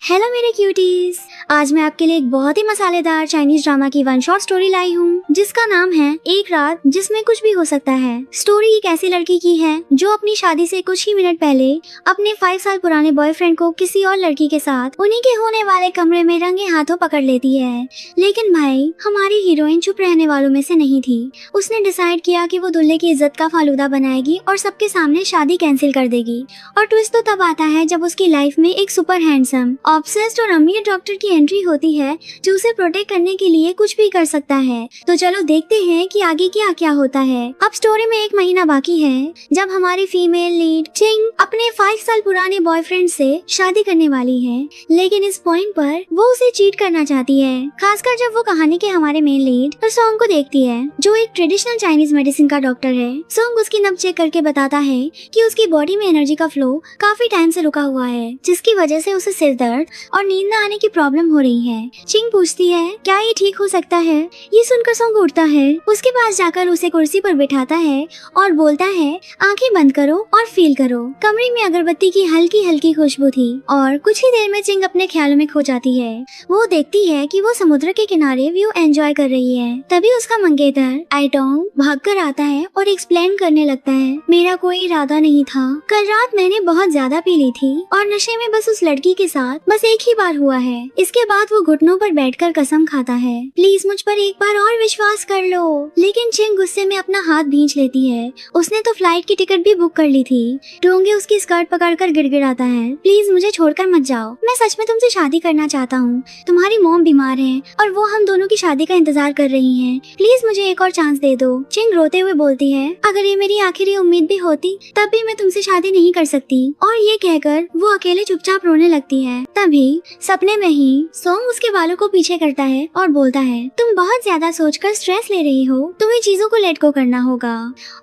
Hello मेरे cuties, आज मैं आपके लिए एक बहुत ही मसालेदार चाइनीज ड्रामा की वन शॉट स्टोरी लाई हूँ जिसका नाम है एक रात जिसमें कुछ भी हो सकता है। स्टोरी एक ऐसी लड़की की है जो अपनी शादी से कुछ ही मिनट पहले अपने 5 साल पुराने बॉयफ्रेंड को किसी और लड़की के साथ उन्हीं के होने वाले कमरे में रंगे हाथों पकड़ लेती है। लेकिन भाई, हमारी हीरोइन चुप रहने वालों में से नहीं थी। उसने डिसाइड किया कि वो दूल्हे की इज्जत का फालूदा बनाएगी और सबके सामने शादी कैंसिल कर देगी। और ट्विस्ट तो तब आता है जब उसकी लाइफ में एक सुपर हैंडसम, ऑब्सेस्ड और अमीर डॉक्टर की एंट्री होती है जो उसे प्रोटेक्ट करने के लिए कुछ भी कर सकता है। तो चलो देखते हैं कि आगे क्या क्या होता है। अब स्टोरी में 1 महीना बाकी है जब हमारी फीमेल लीड चिंग अपने 5 साल पुराने बॉयफ्रेंड से शादी करने वाली है। लेकिन इस पॉइंट पर वो उसे चीट करना चाहती है, खासकर जब वो कहानी के हमारे मेन लीड सोंग को देखती है जो एक ट्रेडिशनल चाइनीज मेडिसिन का डॉक्टर है। सोंग उसकी नब्ज चेक करके बताता है कि उसकी बॉडी में एनर्जी का फ्लो काफी टाइम से रुका हुआ है, जिसकी वजह से उसे सिर दर्द और नींद न आने की प्रॉब्लम हो रही है। चिंग पूछती है क्या ये ठीक हो सकता है। ये सुनकर सोंग उठता है, उसके पास जाकर उसे कुर्सी पर बिठाता है और बोलता है आंखें बंद करो और फील करो। कमरे में अगरबत्ती की हल्की हल्की खुशबू थी और कुछ ही देर में चिंग अपने ख्यालों में खो जाती है। वो देखती है कि वो समुद्र के किनारे व्यू एंजॉय कर रही है। तभी उसका मंगेतर आइटोंग भागकर आता है और एक्सप्लेन करने लगता है मेरा कोई इरादा नहीं था। कल रात मैंने बहुत ज्यादा पी ली थी और नशे में बस उस लड़की के साथ बस एक ही बार हुआ है। इसके बाद वो घुटनों पर बैठकर कसम खाता है प्लीज मुझ पर एक बार और विश्वास कर लो। लेकिन चिंग गुस्से में अपना हाथ भींच लेती है। उसने तो फ्लाइट की टिकट भी बुक कर ली थी। डोंगे उसकी स्कर्ट पकड़कर गिड़गिड़ाता है प्लीज मुझे छोड़कर मत जाओ, मैं सच में तुमसे शादी करना चाहता हूँ। तुम्हारी मॉम बीमार है और वो हम दोनों की शादी का इंतजार कर रही है, प्लीज मुझे एक और चांस दे दो। चिंग रोते हुए बोलती है अगर ये मेरी आखिरी उम्मीद भी होती तब भी मैं तुमसे शादी नहीं कर सकती। और ये कहकर वो अकेले चुपचाप रोने लगती है। तभी सपने में ही सोंग उसके बालों को पीछे करता है और बोलता है तुम बहुत ज्यादा सोचकर स्ट्रेस ले रही हो, तुम्हें चीजों को लेट गो करना होगा।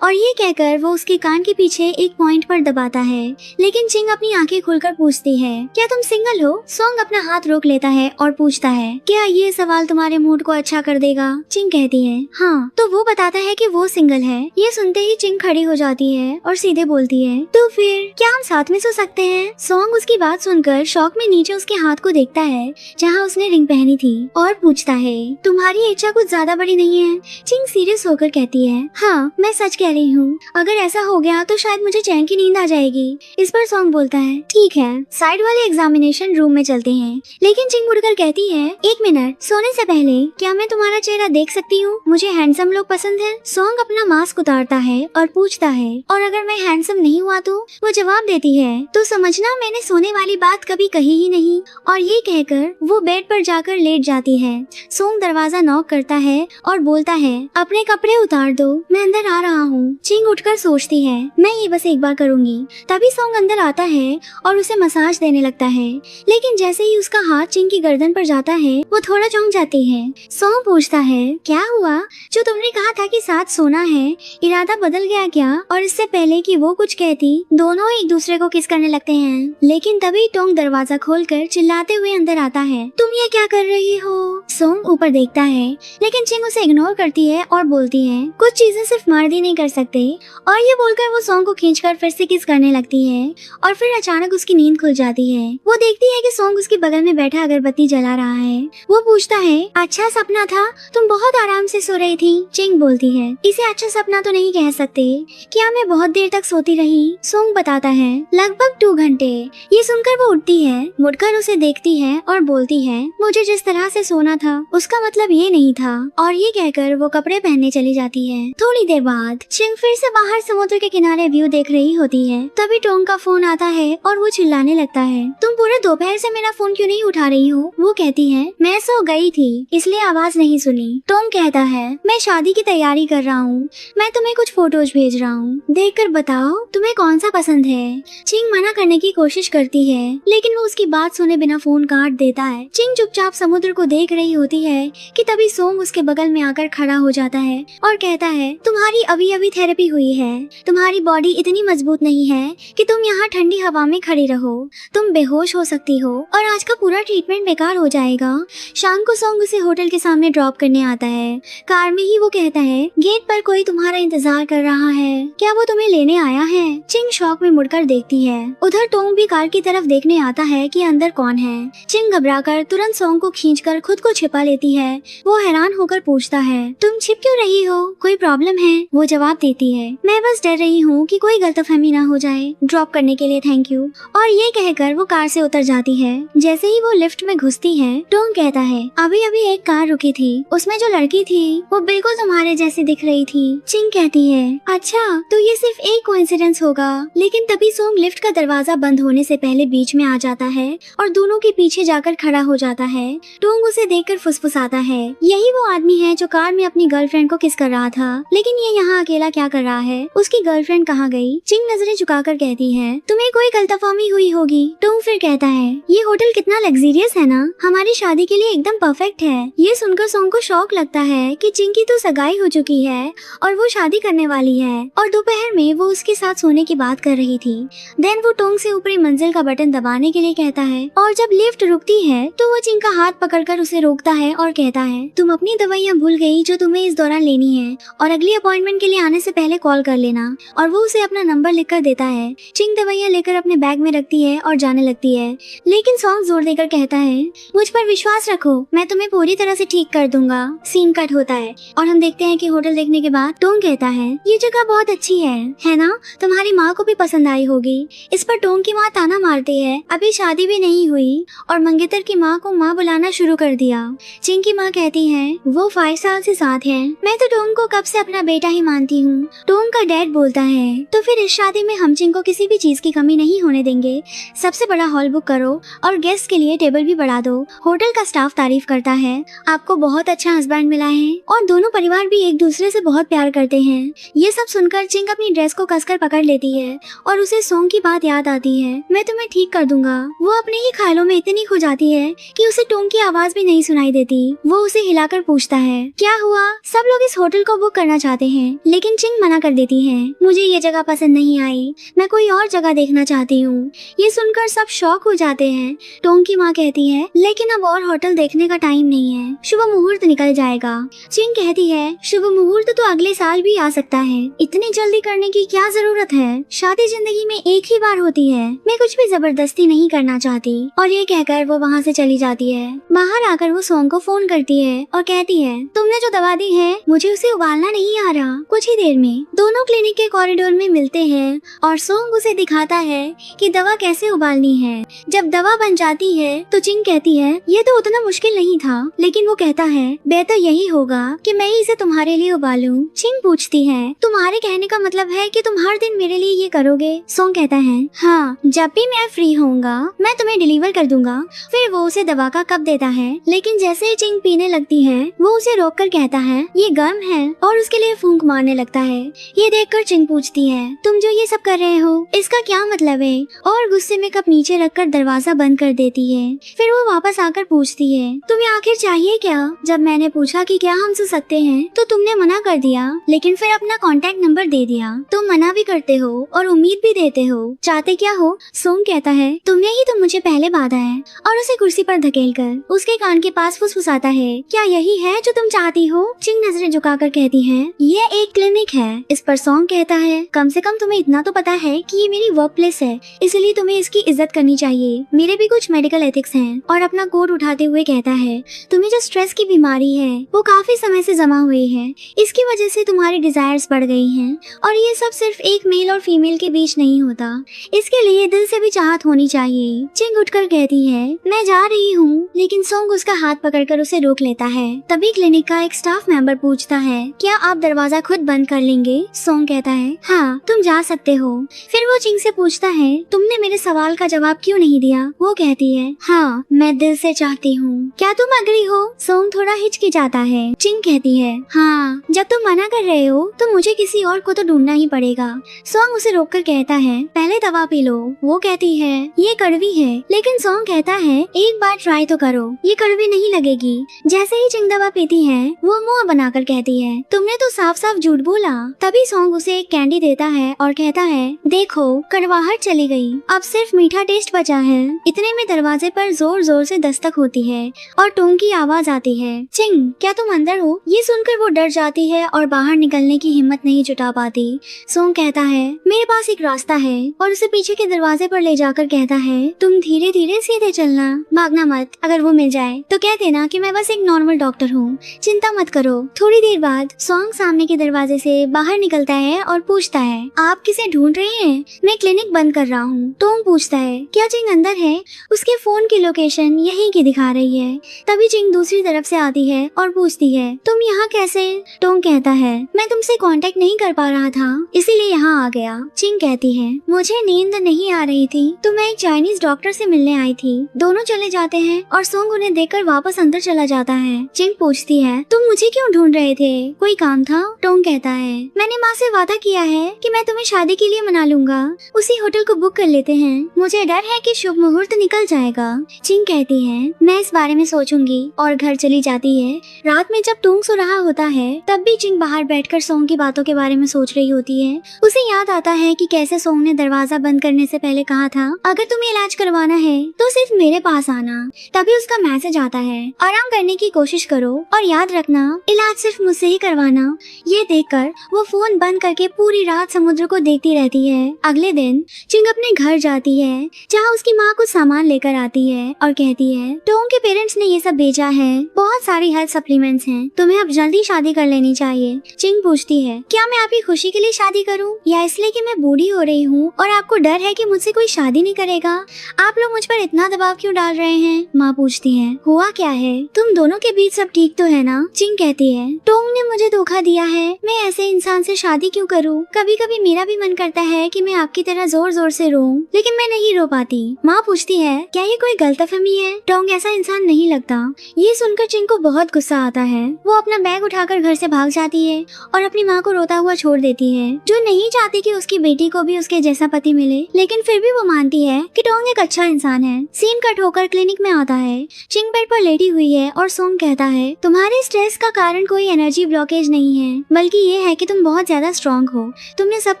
और ये कहकर वो उसके कान के पीछे एक पॉइंट पर दबाता है। लेकिन चिंग अपनी आंखें खोलकर पूछती है क्या तुम सिंगल हो। सोंग अपना हाथ रोक लेता है और पूछता है क्या ये सवाल तुम्हारे मूड को अच्छा कर देगा। चिंग कहती है हाँ। तो वो बताता है कि वो सिंगल है। ये सुनते ही चिंग खड़ी हो जाती है और सीधे बोलती है तो फिर क्या हम साथ में सो सकते हैं। सोंग उसकी बात सुनकर शौक में नीचे उसके हाथ को देखता है जहाँ उसने रिंग पहनी थी और पूछता है तुम्हारी इच्छा कुछ ज्यादा बड़ी नहीं है। चिंग सीरियस होकर कहती है हाँ मैं सच कह रही हूँ, अगर ऐसा हो गया तो शायद मुझे चैन की नींद आ जाएगी। इस पर सोंग बोलता है ठीक है, साइड वाले एग्जामिनेशन रूम में चलते हैं। लेकिन चिंग मुड़कर कहती है 1 मिनट, सोने से पहले क्या मैं तुम्हारा चेहरा देख सकती हूँ, मुझे हैंडसम लोग पसंद है। सोंग अपना मास्क उतारता है और पूछता है और अगर मैं हैंडसम नहीं हुआ तो। वो जवाब देती है तो समझना मैंने सोने वाली बात कभी कही ही नहीं। और ये कहकर वो बेड पर जाकर लेट जाती है। सोंग दरवाजा नॉक करता है और बोलता है अपने कपड़े उतार दो, मैं अंदर आ रहा हूँ। चिंग उठकर सोचती है मैं ये बस एक बार करूंगी। तभी सोंग अंदर आता है और उसे मसाज देने लगता है। लेकिन जैसे ही उसका हाथ चिंग की गर्दन पर जाता है वो थोड़ा चौंक जाती है। सोंग पूछता है क्या हुआ, जो तुमने कहा था कि साथ सोना है, इरादा बदल गया क्या। और इससे पहले कि वो कुछ कहती दोनों एक दूसरे को किस करने लगते हैं। लेकिन तभी टोंग दरवाजा खोलकर चिल्लाते हुए अंदर आता है तुम ये क्या कर रही हो। सोंग ऊपर देखता है लेकिन चिंग उसे इग्नोर करती है और बोलती है कुछ चीजें सिर्फ मर्द ही नहीं कर सकते। और ये बोलकर वो सोंग को खींचकर फिर से किस करने लगती है और फिर अचानक उसकी नींद खुल जाती है। वो देखती है कि सोंग उसके बगल में बैठा अगरबत्ती जला रहा है। वो पूछता है अच्छा सपना था, तुम बहुत आराम से सो रही थी। चिंग बोलती है इसे अच्छा सपना तो नहीं कह सकते, क्या मैं बहुत देर तक सोती रही। सोंग बताता है लगभग 2 घंटे। ये सुनकर वो उठती है, मुड़कर उसे देखती है और बोलती है मुझे जिस तरह से सोना था उसका मतलब ये नहीं था। और ये कहकर वो कपड़े पहनने चली जाती है। थोड़ी देर बाद चिंग फिर से बाहर समुद्र के किनारे व्यू देख रही होती है। तभी टोंग का फोन आता है और वो चिल्लाने लगता है तुम पूरे दोपहर से मेरा फोन क्यों नहीं उठा रही हो। वो कहती है मैं सो गई थी इसलिए आवाज नहीं सुनी। टोंग कहता है मैं शादी की तैयारी कर रहा हूँ, मैं तुम्हें कुछ फोटोज भेज रहा हूँ, देखकर बताओ तुम्हें कौन सा पसंद है। चिंग मना करने की कोशिश करती है लेकिन वो उसकी बात सुने बिना फोन काट देता है। चिंग चुपचाप समुद्र को देख रही होती है कि तभी सोंग उसके बगल में आकर खड़ा हो जाता है और कहता है, तुम्हारी अभी अभी थेरेपी हुई है, तुम्हारी बॉडी इतनी मजबूत नहीं है कि तुम यहाँ ठंडी हवा में खड़ी रहो, तुम बेहोश हो सकती हो और आज का पूरा ट्रीटमेंट बेकार हो जाएगा। शाम को सोंग उसे होटल के सामने ड्रॉप करने आता है। कार में ही वो कहता है, गेट पर कोई तुम्हारा इंतजार कर रहा है, क्या वो तुम्हें लेने आया है? चिंग शॉक में मुड़कर देखती है। उधर टोंग भी कार की तरफ देखने आता है कि अंदर कौन है। चिंग घबराकर तुरंत सोंग को खींचकर खुद को छिपा लेती है। वो हैरान होकर पूछता है, तुम छिप क्यों रही हो, कोई प्रॉब्लम है? वो जवाब देती है, मैं बस डर रही हूँ कि कोई गलतफहमी ना हो जाए। ड्रॉप करने के लिए थैंक यू। और ये कहकर वो कार से उतर जाती है। जैसे ही वो लिफ्ट में घुसती है, टोंग कहता है, अभी अभी एक कार रुकी थी, उसमें जो लड़की थी वो बिल्कुल तुम्हारे जैसी दिख रही थी। चिंग कहती है, अच्छा तो ये सिर्फ एक कोइंसिडेंस होगा। लेकिन तभी सोंग लिफ्ट का दरवाजा बंद होने से पहले बीच में आ जाता है और दोनों के पीछे जाकर खड़ा हो जाता है। टोंग उसे देखकर फुसफुसाता है, यही वो आदमी है जो कार में अपनी गर्लफ्रेंड को किस कर रहा था, लेकिन ये यहाँ अकेला क्या कर रहा है? उसकी गर्लफ्रेंड कहाँ गई? चिंग नजरें झुकाकर कहती है, तुम्हें कोई गलतफहमी हुई होगी। टोंग फिर कहता है, ये होटल कितना लग्जरियस है ना, हमारी शादी के लिए एकदम परफेक्ट है। ये सुनकर सोंग को शौक लगता है कि चिंग की तो सगाई हो चुकी है और वो शादी करने वाली है और दोपहर में वो उसके साथ सोने की बात कर रही थी। देन वो टोंग से ऊपरी मंजिल का बटन दबाने के लिए कहता है और जब लिफ्ट रुकती है तो वो चिंग का हाथ पकड़कर उसे रोकता है और कहता है, तुम अपनी दवाइयाँ भूल गई जो तुम्हें इस दौरान लेनी है और अगली अपॉइंटमेंट के लिए आने से पहले कॉल कर लेना। और वो उसे अपना नंबर लिखकर देता है। चिंग दवाइयाँ लेकर अपने बैग में रखती है और जाने लगती है, लेकिन सॉन्ग जोर देकर कहता है, मुझ पर विश्वास रखो, मैं तुम्हें पूरी तरह से ठीक कर दूंगा। सीन कट होता है और हम देखते हैं कि होटल देखने के बाद टोंग कहता है, ये जगह बहुत अच्छी है ना? तुम्हारी माँ को भी पसंद आई होगी। इस पर टोंग की माँ ताना मारती है, अभी शादी भी नहीं हुई और मंगेतर की माँ को माँ बुलाना शुरू कर दिया। चिंग की माँ कहती है, वो 5 साल से साथ है, मैं तो टोंग को कब से अपना बेटा ही मानती हूँ। टोंग का डैड बोलता है, तो फिर इस शादी में हम चिंग को किसी भी चीज की कमी नहीं होने देंगे। सबसे बड़ा हॉल बुक करो और गेस्ट के लिए टेबल भी बढ़ा दो। होटल का स्टाफ तारीफ करता है, आपको बहुत अच्छा हस्बैंड मिला है और दोनों परिवार भी एक दूसरे से बहुत प्यार करते हैं। ये सब सुनकर चिंग अपनी ड्रेस को कसकर पकड़ लेती है और उसे सोंग की बात याद आती है, मैं तुम्हें ठीक कर दूंगा। वो अपने ही ख्यालों में इतनी खो जाती है कि उसे टोंग की आवाज भी नहीं सुनाई देती। वो उसे हिलाकर पूछता है, क्या हुआ? सब लोग इस होटल को बुक करना चाहते हैं, लेकिन चिंग मना कर देती है, मुझे ये जगह पसंद नहीं आई, मैं कोई और जगह देखना चाहती हूँ। ये सुनकर सब शॉक हो जाते हैं। टोंग की माँ कहती है, लेकिन अब और होटल देखने का टाइम नहीं है, शुभ मुहूर्त निकल जाएगा। चिंग कहती है, शुभ मुहूर्त तो अगले साल भी आ सकता है, इतनी जल्दी करने की क्या जरूरत है? शादी जिंदगी में एक ही बार होती है, मैं कुछ भी जबरदस्ती नहीं करना चाहती। और ये कहकर वो वहाँ से चली जाती है। बाहर आकर वो सोंग को फोन करती है और कहती है, तुमने जो दवा दी है मुझे उसे उबालना नहीं आ रहा। कुछ ही देर में दोनों क्लिनिक के कॉरिडोर में मिलते हैं और सोंग उसे दिखाता है कि दवा कैसे उबालनी है। जब दवा बन जाती है तो चिंग कहती है, ये तो उतना मुश्किल नहीं था, लेकिन वो कहता है, बेहतर यही होगा कि मैं ही इसे तुम्हारे लिए उबालूं। चिंग पूछती है, तुम्हारे कहने का मतलब है कि तुम हर दिन मेरे लिए ये करोगे? सोंग कहता है, हाँ, जब भी मैं फ्री होऊंगा मैं तुम्हें डिलीवर कर दूंगा। फिर वो उसे दवा का कप देता है, लेकिन जैसे ही चिंग पीने लगती है वो उसे रोककर कहता है, ये गर्म है, और उसके लिए फूंक मारने लगता है। ये देखकर चिंग पूछती है, तुम जो ये सब कर रहे हो इसका क्या मतलब है? और गुस्से में कप नीचे रखकर दरवाजा बंद कर देती है। फिर वो वापस आकर पूछती है, तुम्हें आखिर चाहिए क्या? जब मैंने पूछा कि क्या हम सो सकते हैं तो तुमने मना कर दिया, लेकिन फिर अपना कॉन्टेक्ट नंबर दे दिया। तुम मना भी करते हो और उम्मीद भी देते हो, चाहते क्या हो? सोंग कहता है, तुमने ही तो मुझे पहले बांधा है, और उसे कुर्सी पर धकेलकर उसके कान के पास फुसफुसाता है, क्या यही है जो तुम चाहती हो? चिंग नजरें झुकाकर कहती है, ये एक क्लिनिक है। इस पर सोंग कहता है, कम से कम तुम्हें इतना तो पता है कि ये मेरी वर्क प्लेस है, इसलिए तुम्हें इसकी इज्जत करनी चाहिए। मेरे भी कुछ मेडिकल एथिक्स हैं। और अपना कोट उठाते हुए कहता है, तुम्हें जो स्ट्रेस की बीमारी है वो काफी समय से जमा हुई है, इसकी वजह से तुम्हारी डिजायर्स बढ़ गई हैं, और ये सब सिर्फ एक मेल और फीमेल के बीच नहीं होता, इसके लिए दिल से भी चाहत होनी चाहिए। चिंग उठकर कहती है, मैं जा रही हूँ, लेकिन सोंग उसका हाथ पकड़कर उसे रोक लेता है। तभी क्लिनिक का एक स्टाफ मेंबर पूछता है, क्या आप दरवाजा खुद बंद कर लेंगे? सोंग कहता है, हाँ, तुम जा सकते हो। फिर वो चिंग से पूछता है, तुमने मेरे सवाल का जवाब क्यों नहीं दिया? वो कहती है, हाँ, मैं दिल से चाहती हूँ, क्या तुम अग्री हो? सोंग थोड़ा हिचकिचाता है। चिंग कहती है, हाँ, जब तुम मना कर रहे हो तो मुझे किसी और को तो ढूंढना ही पड़ेगा। सोंग उसे रोककर कहता है, पहले दवा पी लो। वो कहती है, ये कड़वी है, लेकिन सोंग कहता है एक बार ट्राई तो करो, ये कड़वी नहीं लगेगी। जैसे ही चिंग दवा पीती है वो मुंह बनाकर कहती है, तुमने तो साफ साफ झूठ बोला। तभी सॉन्ग उसे एक कैंडी देता है और कहता है, देखो कड़वाहट चली गई, अब सिर्फ मीठा टेस्ट बचा है। इतने में दरवाजे पर जोर जोर से दस्तक होती है और टोंग की आवाज आती है, चिंग क्या तुम अंदर हो? ये सुनकर वो डर जाती है और बाहर निकलने की हिम्मत नहीं जुटा पाती। सॉन्ग कहता है, मेरे पास एक रास्ता है, और उसे पीछे के दरवाजे पर ले जाकर कहता है, तुम धीरे धीरे सीधे चलना, भागना मत। अगर वो मिल जाए तो कह देना कि मैं बस एक नॉर्मल डॉक्टर हूँ, चिंता मत करो। थोड़ी देर बाद सॉन्ग सामने के दरवाजे से बाहर निकलता है और पूछता है, आप किसे ढूंढ रहे हैं? मैं क्लिनिक बंद कर रहा हूँ। टोंग पूछता है, क्या चिंग अंदर है? उसके फोन की लोकेशन यहीं की दिखा रही है। तभी चिंग दूसरी तरफ से आती है और पूछती है, तुम यहाँ कैसे? टोंग कहता है, मैं तुमसे कांटेक्ट नहीं कर पा रहा था, इसीलिए यहाँ आ गया। चिंग कहती है, मुझे नींद नहीं आ रही थी तो मैं एक चाइनीज डॉक्टर से मिलने आई थी। दोनों चले जाते हैं और सॉन्ग उन्हें देखकर वापस अंदर चला जाता है। चिंग पूछती है, तुम मुझे क्यों ढूंढ रहे थे? कोई काम था? टोंग कहता है, मैंने माँ से वादा किया है कि मैं तुम्हें शादी के लिए मना लूंगा। उसी होटल को बुक कर लेते हैं, मुझे डर है कि शुभ मुहूर्त निकल जाएगा। चिंग कहती है, मैं इस बारे में सोचूंगी, और घर चली जाती है। रात में जब टोंग सो रहा होता है तब भी चिंग बाहर बैठकर सॉन्ग की बातों के बारे में सोच रही होती है। उसे याद आता है कि कैसे सॉन्ग ने दरवाजा बंद करने से पहले कहा था, अगर तुम्हें इलाज करवाना है तो सिर्फ मेरे पास आना। तभी उसका मैसेज आता है, आराम करने की कोशिश करो और याद रखना इलाज सिर्फ मुझसे ही करवाना। ये देखकर वो फोन बंद करके पूरी रात समुद्र को देखती रहती है। अगले दिन चिंग अपने घर जाती है जहाँ उसकी माँ कुछ सामान लेकर आती है और कहती है, टोंग के पेरेंट्स ने ये सब भेजा है, बहुत सारी हेल्थ सप्लीमेंट्स हैं, तुम्हें अब जल्दी शादी कर लेनी चाहिए। चिंग पूछती है, क्या मैं आपकी खुशी के लिए शादी करूं या इसलिए कि मैं बूढ़ी हो रही हूँ और आपको डर है कि मुझसे कोई शादी नहीं करेगा? आप लोग मुझ पर इतना दबाव क्यों डाल रहे हैं? माँ पूछती है, हुआ क्या है? तुम दोनों के बीच सब ठीक तो है ना? चिंग कहती है, टोंग ने मुझे धोखा दिया है, मैं ऐसे इंसान से शादी क्यों करूँ? कभी कभी मेरा भी मन करता है कि मैं आपकी तरह जोर जोर से रोऊं, लेकिन मैं नहीं रो पाती। माँ पूछती है, क्या ये कोई गलतफहमी है? टोंग ऐसा इंसान नहीं लगता। ये सुनकर चिंग को बहुत गुस्सा आता है। वो अपना बैग उठाकर घर से भाग जाती है और अपनी माँ को रोता हुआ छोड़ देती है, जो नहीं चाहती कि उसकी बेटी को भी उसके जैसा पति मिले, लेकिन फिर भी वो मानती है कि टोंग एक अच्छा इंसान है। सीन कट होकर क्लिनिक में आता है। चिंग बेड पर लेटी हुई है और सॉन्ग कहता है, तुम्हारे स्ट्रेस का कारण कोई एनर्जी ब्लॉकेज नहीं है, बल्कि ये है कि तुम बहुत ज्यादा स्ट्रॉन्ग हो। तुमने सब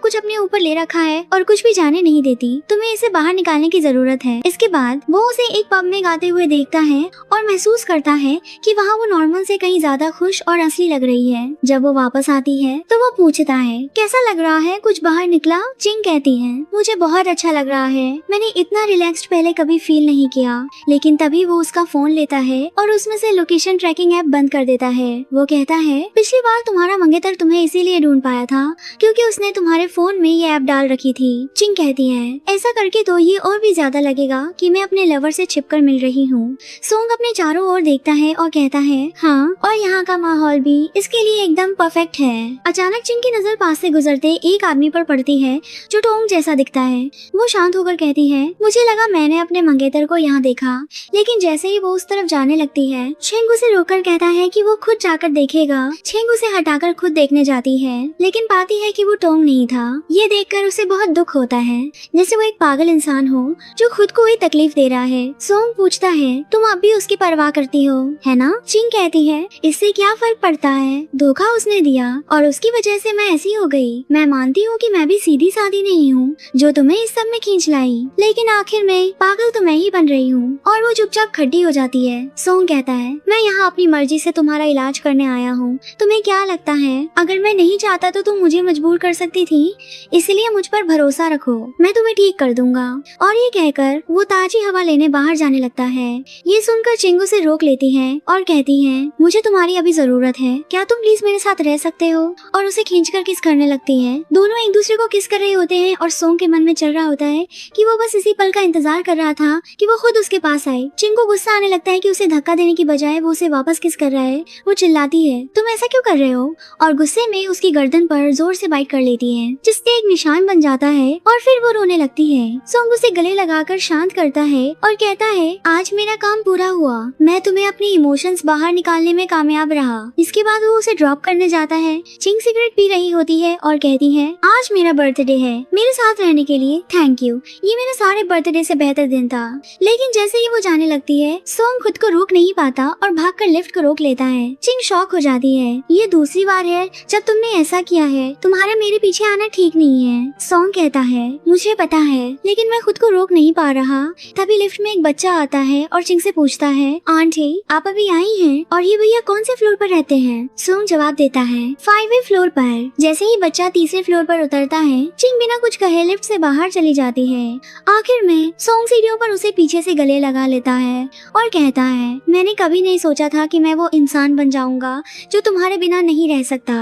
कुछ अपने ऊपर ले रखा है और कुछ भी जाने नहीं देती। तुम्हें इसे बाहर निकालने की जरूरत है। इसके बाद वो उसे एक पब में गाते हुए देखता है और महसूस करता है कि वहाँ वो नॉर्मल से कहीं ज्यादा खुश और असली लग रही है। जब वो वापस आती है तो वो पूछता है, कैसा लग रहा है? कुछ बाहर निकला? चिंग कहती है, मुझे बहुत अच्छा लग रहा है, मैंने इतना रिलैक्स्ड पहले कभी फील नहीं किया। लेकिन तभी वो उसका फोन लेता है और उसमें से लोकेशन ट्रैकिंग ऐप बंद कर देता है। वो कहता है, पिछली बार तुम्हारा मंगेतर तुम्हें इसीलिए ढूंढ पाया था क्योंकि उसने तुम्हारे फोन में ये ऐप डाल रखी थी। चिंग कहती है, ऐसा करके तो ये और भी ज्यादा लगेगा कि मैं अपने लवर से छिपकर मिल रही हूँ। सॉन्ग अपने चारों ओर देखता है और कहता है, हाँ, और यहाँ का माहौल भी इसके लिए एकदम परफेक्ट है। अचानक चिंग की नजर पास से गुजरते एक आदमी पर पड़ती है जो टोंग जैसा दिखता है। वो शांत होकर कहती है, मुझे लगा मैंने अपने मंगेतर को यहाँ देखा। लेकिन जैसे ही वो उस तरफ जाने लगती है, चिंग उसे रोककर कहता है कि वो खुद जाकर देखेगा। चिंग उसे हटाकर खुद देखने जाती है, लेकिन पाती है कि वो टोंग नहीं था। ये देखकर उसे बहुत दुख होता है, जैसे वो एक पागल इंसान हो जो खुद को ही तकलीफ दे रहा है। सॉन्ग पूछता है, तुम अब भी उसकी परवाह करती हो, है ना? चिंग कहती है, इससे क्या फर्क पड़ता है? धोखा उसने दिया और उसकी वजह से मैं ऐसी हो गई। मैं मानती हूँ कि मैं भी सीधी सादी नहीं हूँ जो तुम्हें इस सब में खींच लाई, लेकिन आखिर में पागल तो मैं ही बन रही हूँ। और वो चुपचाप खड़ी हो जाती है। सॉन्ग कहता है, मैं यहाँ अपनी मर्जी से तुम्हारा इलाज करने आया हूँ। तुम्हें क्या लगता है अगर मैं नहीं चाहता तो तुम मुझे मजबूर कर सकती थी? इसलिए मुझ पर भरोसा रखो, मैं तुम्हें ठीक कर दूंगा। और ये कहकर वो ताजी हवा लेने बाहर जाने लगता है। ये सुनकर चिंग उसे रोक लेती है और कहती है, मुझे तुम्हारी अभी जरूरत है, क्या तुम प्लीज मेरे साथ रह सकते हो? और उसे खींचकर किस करने लगती है। दोनों एक दूसरे को किस कर रहे होते हैं और सॉन्ग के मन में चल रहा होता है कि वो बस इसी पल का इंतजार कर रहा था कि वो खुद उसके पास आए। चिंग को गुस्सा आने लगता है कि उसे धक्का देने की बजाय वो उसे वापस किस कर रहा है। वो चिल्लाती है, तुम ऐसा क्यों कर रहे हो? और गुस्से में उसकी गर्दन पर जोर से बाइट कर लेती है, जिससे एक निशान बन जाता है और फिर वो रोने लगती है। सॉन्ग उसे गले लगाकर शांत करता है और कहता है, आज मेरा काम पूरा हुआ, मैं तुम्हें अपने इमोशंस बाहर निकालने में कामयाब रहा। इसके बाद वो उसे ड्रॉप करने जाता है। चिंग सिगरेट पी रही होती है और कहती है, आज मेरा बर्थडे है, मेरे साथ रहने के लिए थैंक यू। ये मेरे सारे बर्थडे से बेहतर दिन था। लेकिन जैसे ही वो जाने लगती है, सोंग खुद को रोक नहीं पाता और भागकर लिफ्ट को रोक लेता है। चिंग शॉक हो जाती है, ये दूसरी बार है जब तुमने ऐसा किया है, तुम्हारा मेरे पीछे आना ठीक नहीं है। सोंग कहता है, मुझे पता है, लेकिन मैं खुद को रोक नहीं पा रहा। तभी लिफ्ट में एक बच्चा आता है और चिंग से पूछता है, आंटी आप अभी आई हैं और ये भैया कौन से फ्लोर पर रहते हैं? सोंग जवाब देता है, 5वीं फ्लोर पर। जैसे ही बच्चा तीसरे फ्लोर पर उतरता है, चिंग बिना कुछ कहे लिफ्ट से बाहर चली जाती है। आखिर में सोंग सीढ़ियों पर उसे पीछे से गले लगा लेता है और कहता है, मैंने कभी नहीं सोचा था कि मैं वो इंसान बन जाऊंगा जो तुम्हारे बिना नहीं रह सकता।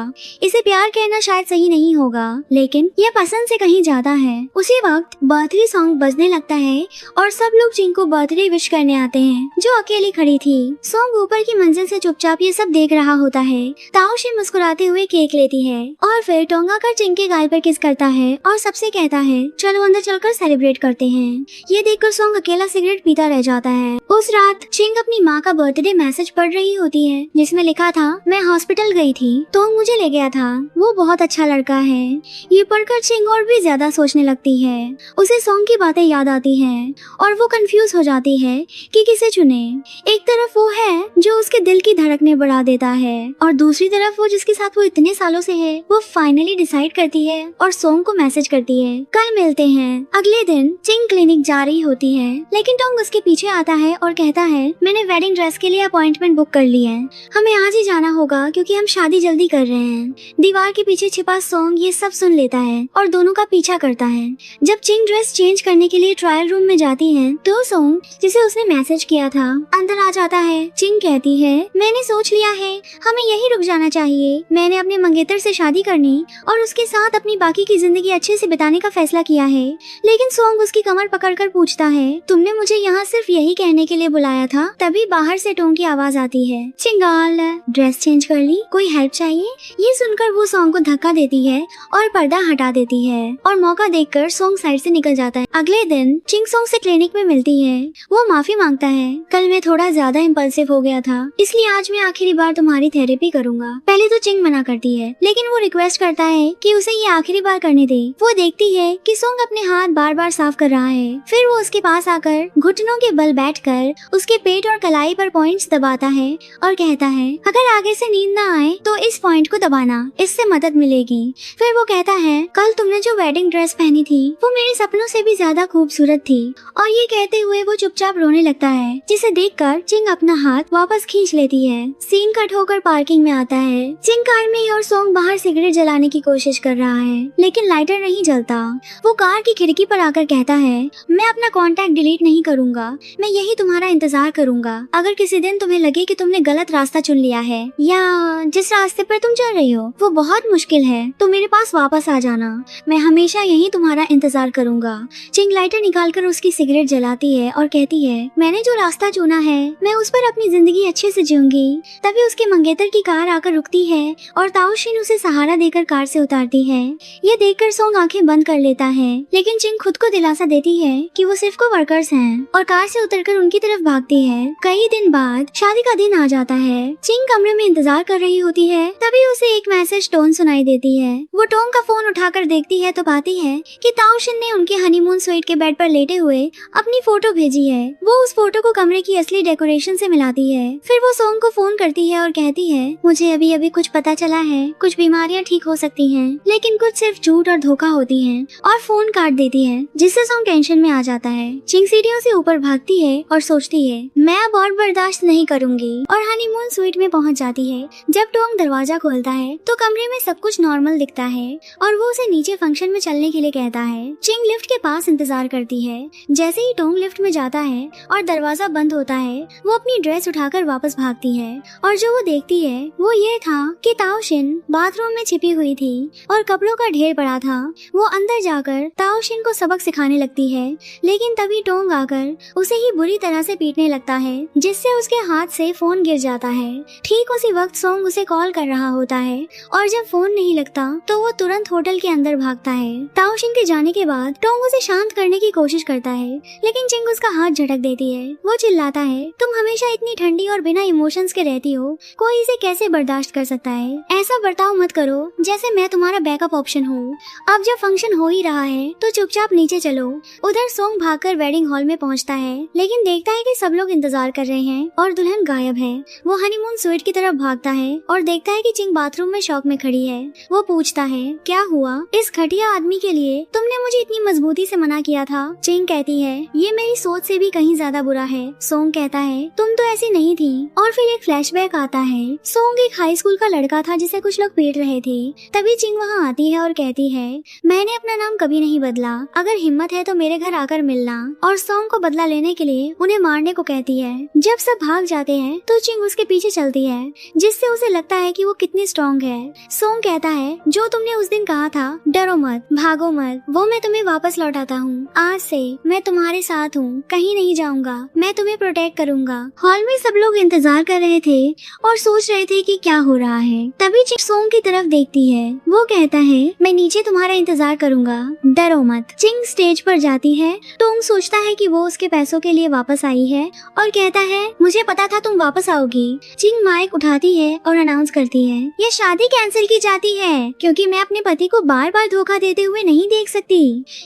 इसे प्यार कहना शायद सही नहीं होगा, लेकिन यह पसंद से कहीं ज्यादा है। उसी वक्त बर्थडे सॉन्ग बजने लगता है और सब लोग चिंग को बर्थडे विश करने आते हैं, जो अकेली खड़ी थी। सोंग ऊपर की मंजिल से चुपचाप ये सब देख रहा होता है। ताओशी मुस्कुराते हुए केक लेती है और फिर टोंग आकर चिंग के गाल पर किस करता है और सबसे कहता है, चलो अंदर चलकर सेलिब्रेट करते हैं। ये देखकर सोंग अकेला सिगरेट पीता रह जाता है। उस रात चिंग अपनी माँ का बर्थडे मैसेज पढ़ रही होती है, जिसमें लिखा था, मैं हॉस्पिटल गई थी तो मुझे ले गया था, वो बहुत अच्छा लड़का है। ये पढ़कर चिंग और भी ज्यादा सोचने लगती है। उसे सोंग की बातें याद आती हैं और वो कंफ्यूज हो जाती है कि किसे चुने। एक तरफ वो है जो उसके दिल की धड़कनें बढ़ा देता है और दूसरी तरफ वो जिसके साथ वो इतने सालों से है। वो फाइनली डिसाइड करती है और सोंग को मैसेज करती है, कल मिलते हैं। अगले दिन चिंग क्लिनिक जा रही होती है, लेकिन टोंग उसके पीछे आता है और कहता है, मैंने वेडिंग ड्रेस के लिए अपॉइंटमेंट बुक कर ली है, हमें आज ही जाना होगा क्योंकि हम शादी जल्दी कर रहे हैं। दीवार के पीछे छिपा सोंग ये सब सुन लेता है और दोनों का पीछा करता है। जब चिंग ड्रेस चेंज करने के लिए ट्रायल रूम में जाती है तो सोंग, जिसे उसने मैसेज किया था, अंदर आ जाता है। चिंग कहती है, मैंने सोच लिया है, हमें यही रुक जाना चाहिए। मैंने अपने मंगेतर से शादी करनी और उसके साथ अपनी बाकी की जिंदगी अच्छे से बिताने का फैसला किया है। लेकिन सोंग उसकी कमर पकड़कर पूछता है, तुमने मुझे यहाँ सिर्फ यही कहने के लिए बुलाया था? तभी बाहर से टोंग की आवाज आती है, चिंगाल ड्रेस चेंज कर ली, कोई हेल्प चाहिए? ये सुनकर वो सोंग को धक्का देती है और पर्दा हटा देती है और मौका देखकर सोंग साइड से निकल जाता है। अगले दिन चिंग सोंग से क्लिनिक में मिलती है। वो माफी मांगता है, कल मैं थोड़ा ज्यादा इम्पल्सिव हो गया था, इसलिए आज मैं आखिरी बार तुम्हारी थेरेपी करूंगा। पहले तो चिंग मना करती है, लेकिन वो रिक्वेस्ट करता है कि उसे ये आखिरी बार करने दे। वो देखती है कि सोंग अपने हाथ बार बार साफ कर रहा है। फिर वो उसके पास आकर घुटनों के बल बैठकर उसके पेट और कलाई पर पॉइंट्स दबाता है और कहता है, अगर आगे से नींद ना आए तो इस पॉइंट को दबाना, इससे मदद मिलेगी। फिर वो कहता है, कल तुमने जो वेडिंग ड्रेस पहनी थी वो मेरे सपनों से भी ज्यादा खूबसूरत थी। और ये कहते हुए वो चुपचाप रोने लगता है, जिसे देखकर चिंग अपना हाथ वापस खींच लेती है। सीन कट होकर पार्किंग में आता है। चिंग कार में और सोंग बाहर सिगरेट जलाने की कोशिश कर रहा है, लेकिन लाइटर नहीं जलता। वो कार की खिड़की पर आकर कहता है, मैं अपना कांटेक्ट डिलीट नहीं करूंगा, मैं यही तुम्हारा इंतजार करूंगा। अगर किसी दिन तुम्हें लगे कि तुमने गलत रास्ता चुन लिया है या जिस रास्ते पर तुम चल रही हो वो बहुत मुश्किल है, तो मेरे पास वापस आ जाना, मैं हमेशा यही तुम्हारा इंतजार करूंगा। चिंग लाइटर निकालकर उसकी सिगरेट जलाती है और कहती है, मैंने जो रास्ता चुना है मैं उस पर अपनी जिंदगी अच्छे से जीऊंगी। तभी उसके मंगेतर की कार आकर रुकती है और ताओशिन उसे सहारा देकर कार से उतारती है। ये देखकर सोंग आंखें बंद कर लेता है, लेकिन चिंग खुद को दिलासा देती है कि वो सिर्फ को वर्कर्स हैं और कार से उतरकर उनकी तरफ भागती है। कई दिन बाद शादी का दिन आ जाता है। चिंग कमरे में इंतजार कर रही होती है, तभी उसे एक मैसेज टोन सुनाई देती है। वो टोन का फोन उठाकर देखती है तो पाती है कि ताओशिन ने उनके हनीमून स्वीट के बेड पर लेटे हुए अपनी फोटो भेजी है। वो उस फोटो को कमरे की असली डेकोरेशन से मिलाती है। फिर वो सोंग को फोन करती है और कहती है, मुझे अभी अभी कुछ पता चला है, कुछ बीमारियां ठीक हो सकती हैं, लेकिन कुछ सिर्फ झूठ और धोखा होती हैं, और फोन काट देती है, जिससे सोंग टेंशन में आ जाता है। चिंग सीढ़ियों से ऊपर भागती है और सोचती है, मैं अब और बर्दाश्त नहीं करूंगी, और हनीमून स्वीट में पहुंच जाती है। जब टोंग दरवाजा खोलता है तो कमरे में सब कुछ नॉर्मल दिखता है और वो उसे नीचे फंक्शन में चलने के लिए कहता है। चिंग लिफ्ट के पास इंतजार करती है। जैसे ही टोंग लिफ्ट में जाता है और दरवाजा बंद होता है, वो अपनी ड्रेस उठाकर वापस भागती है और जो वो देखती है वो ये था कि ताओशिन बाथरूम में छिपी हुई थी और कपड़ों का ढेर पड़ा था। वो अंदर जाकर ताओशिन को सबक सिखाने लगती है, लेकिन तभी टोंग आकर उसे ही बुरी तरह से पीटने लगता है, जिससे उसके हाथ से फोन गिर जाता है। ठीक उसी वक्त सोंग उसे कॉल कर रहा होता है और जब फोन नहीं लगता तो वो तुरंत होटल के अंदर भागता है। ताओशिन के जाने के बाद टोंग उसे शांत करने की कोशिश करता है, लेकिन चिंग उसका हाथ झटक देती है। वो चिल्लाता है, तुम हमेशा इतनी ठंडी और बिना इमोशंस के रहती हो, कोई इसे कैसे बर्दाश्त कर सकता है? ऐसा बर्ताव मत करो जैसे मैं तुम्हारा बैकअप ऑप्शन हूँ। अब जब फंक्शन हो ही रहा है तो चुपचाप नीचे चलो। उधर सोंग भागकर वेडिंग हॉल में पहुँचता पहुंचता है, लेकिन देखता है कि सब लोग इंतजार कर रहे हैं और दुल्हन गायब है। वो हनीमून स्वीट की तरफ भागता है और देखता है कि चिंग बाथरूम में शॉक में खड़ी है। वो पूछता है, क्या हुआ? इस घटिया आदमी के लिए तुमने मुझे इतनी मजबूती से मना किया था। चिंग कहती है, ये मेरी सोच से भी कहीं ज्यादा बुरा है। सोंग कहता है, तुम तो ऐसी नहीं थी। और फिर एक फ्लैशबैक आता है। सोंग एक हाई स्कूल का लड़का था जिसे कुछ लोग पीट रहे थे। तभी चिंग वहाँ आती है और कहती है, मैंने अपना नाम कभी नहीं बदला, अगर हिम्मत है तो मेरे घर आकर मिलना। और सोंग को बदला लेने के लिए उन्हें मारने को कहती है। जब सब भाग जाते हैं तो चिंग उसके पीछे चलती है, जिससे उसे लगता है कि वो कितनी स्ट्रॉन्ग है। सोंग कहता है, जो तुमने उस दिन कहा था, डरो मत, भागो मत, वो मैं तुम्हें वापस लौटाता हूँ। आज से मैं तुम्हारे साथ हूँ, कहीं नहीं जाऊंगा, मैं तुम्हें प्रोटेक्ट करूंगा। हॉल में सब लोग इंतजार कर रहे थे और सोच रहे थे कि क्या हो रहा है। तभी चिंग सोंग की तरफ देखती है। वो कहता है, मैं नीचे तुम्हारा इंतजार करूंगा, डरो मत। चिंग स्टेज पर जाती है। टोंग सोचता है कि वो उसके पैसों के लिए वापस आई है और कहता है, मुझे पता था तुम वापस आओगी। चिंग माइक उठाती है और अनाउंस करती है, ये शादी कैंसिल की जाती है क्योंकि मैं अपने पति को बार बार धोखा देते हुए नहीं देख सकती।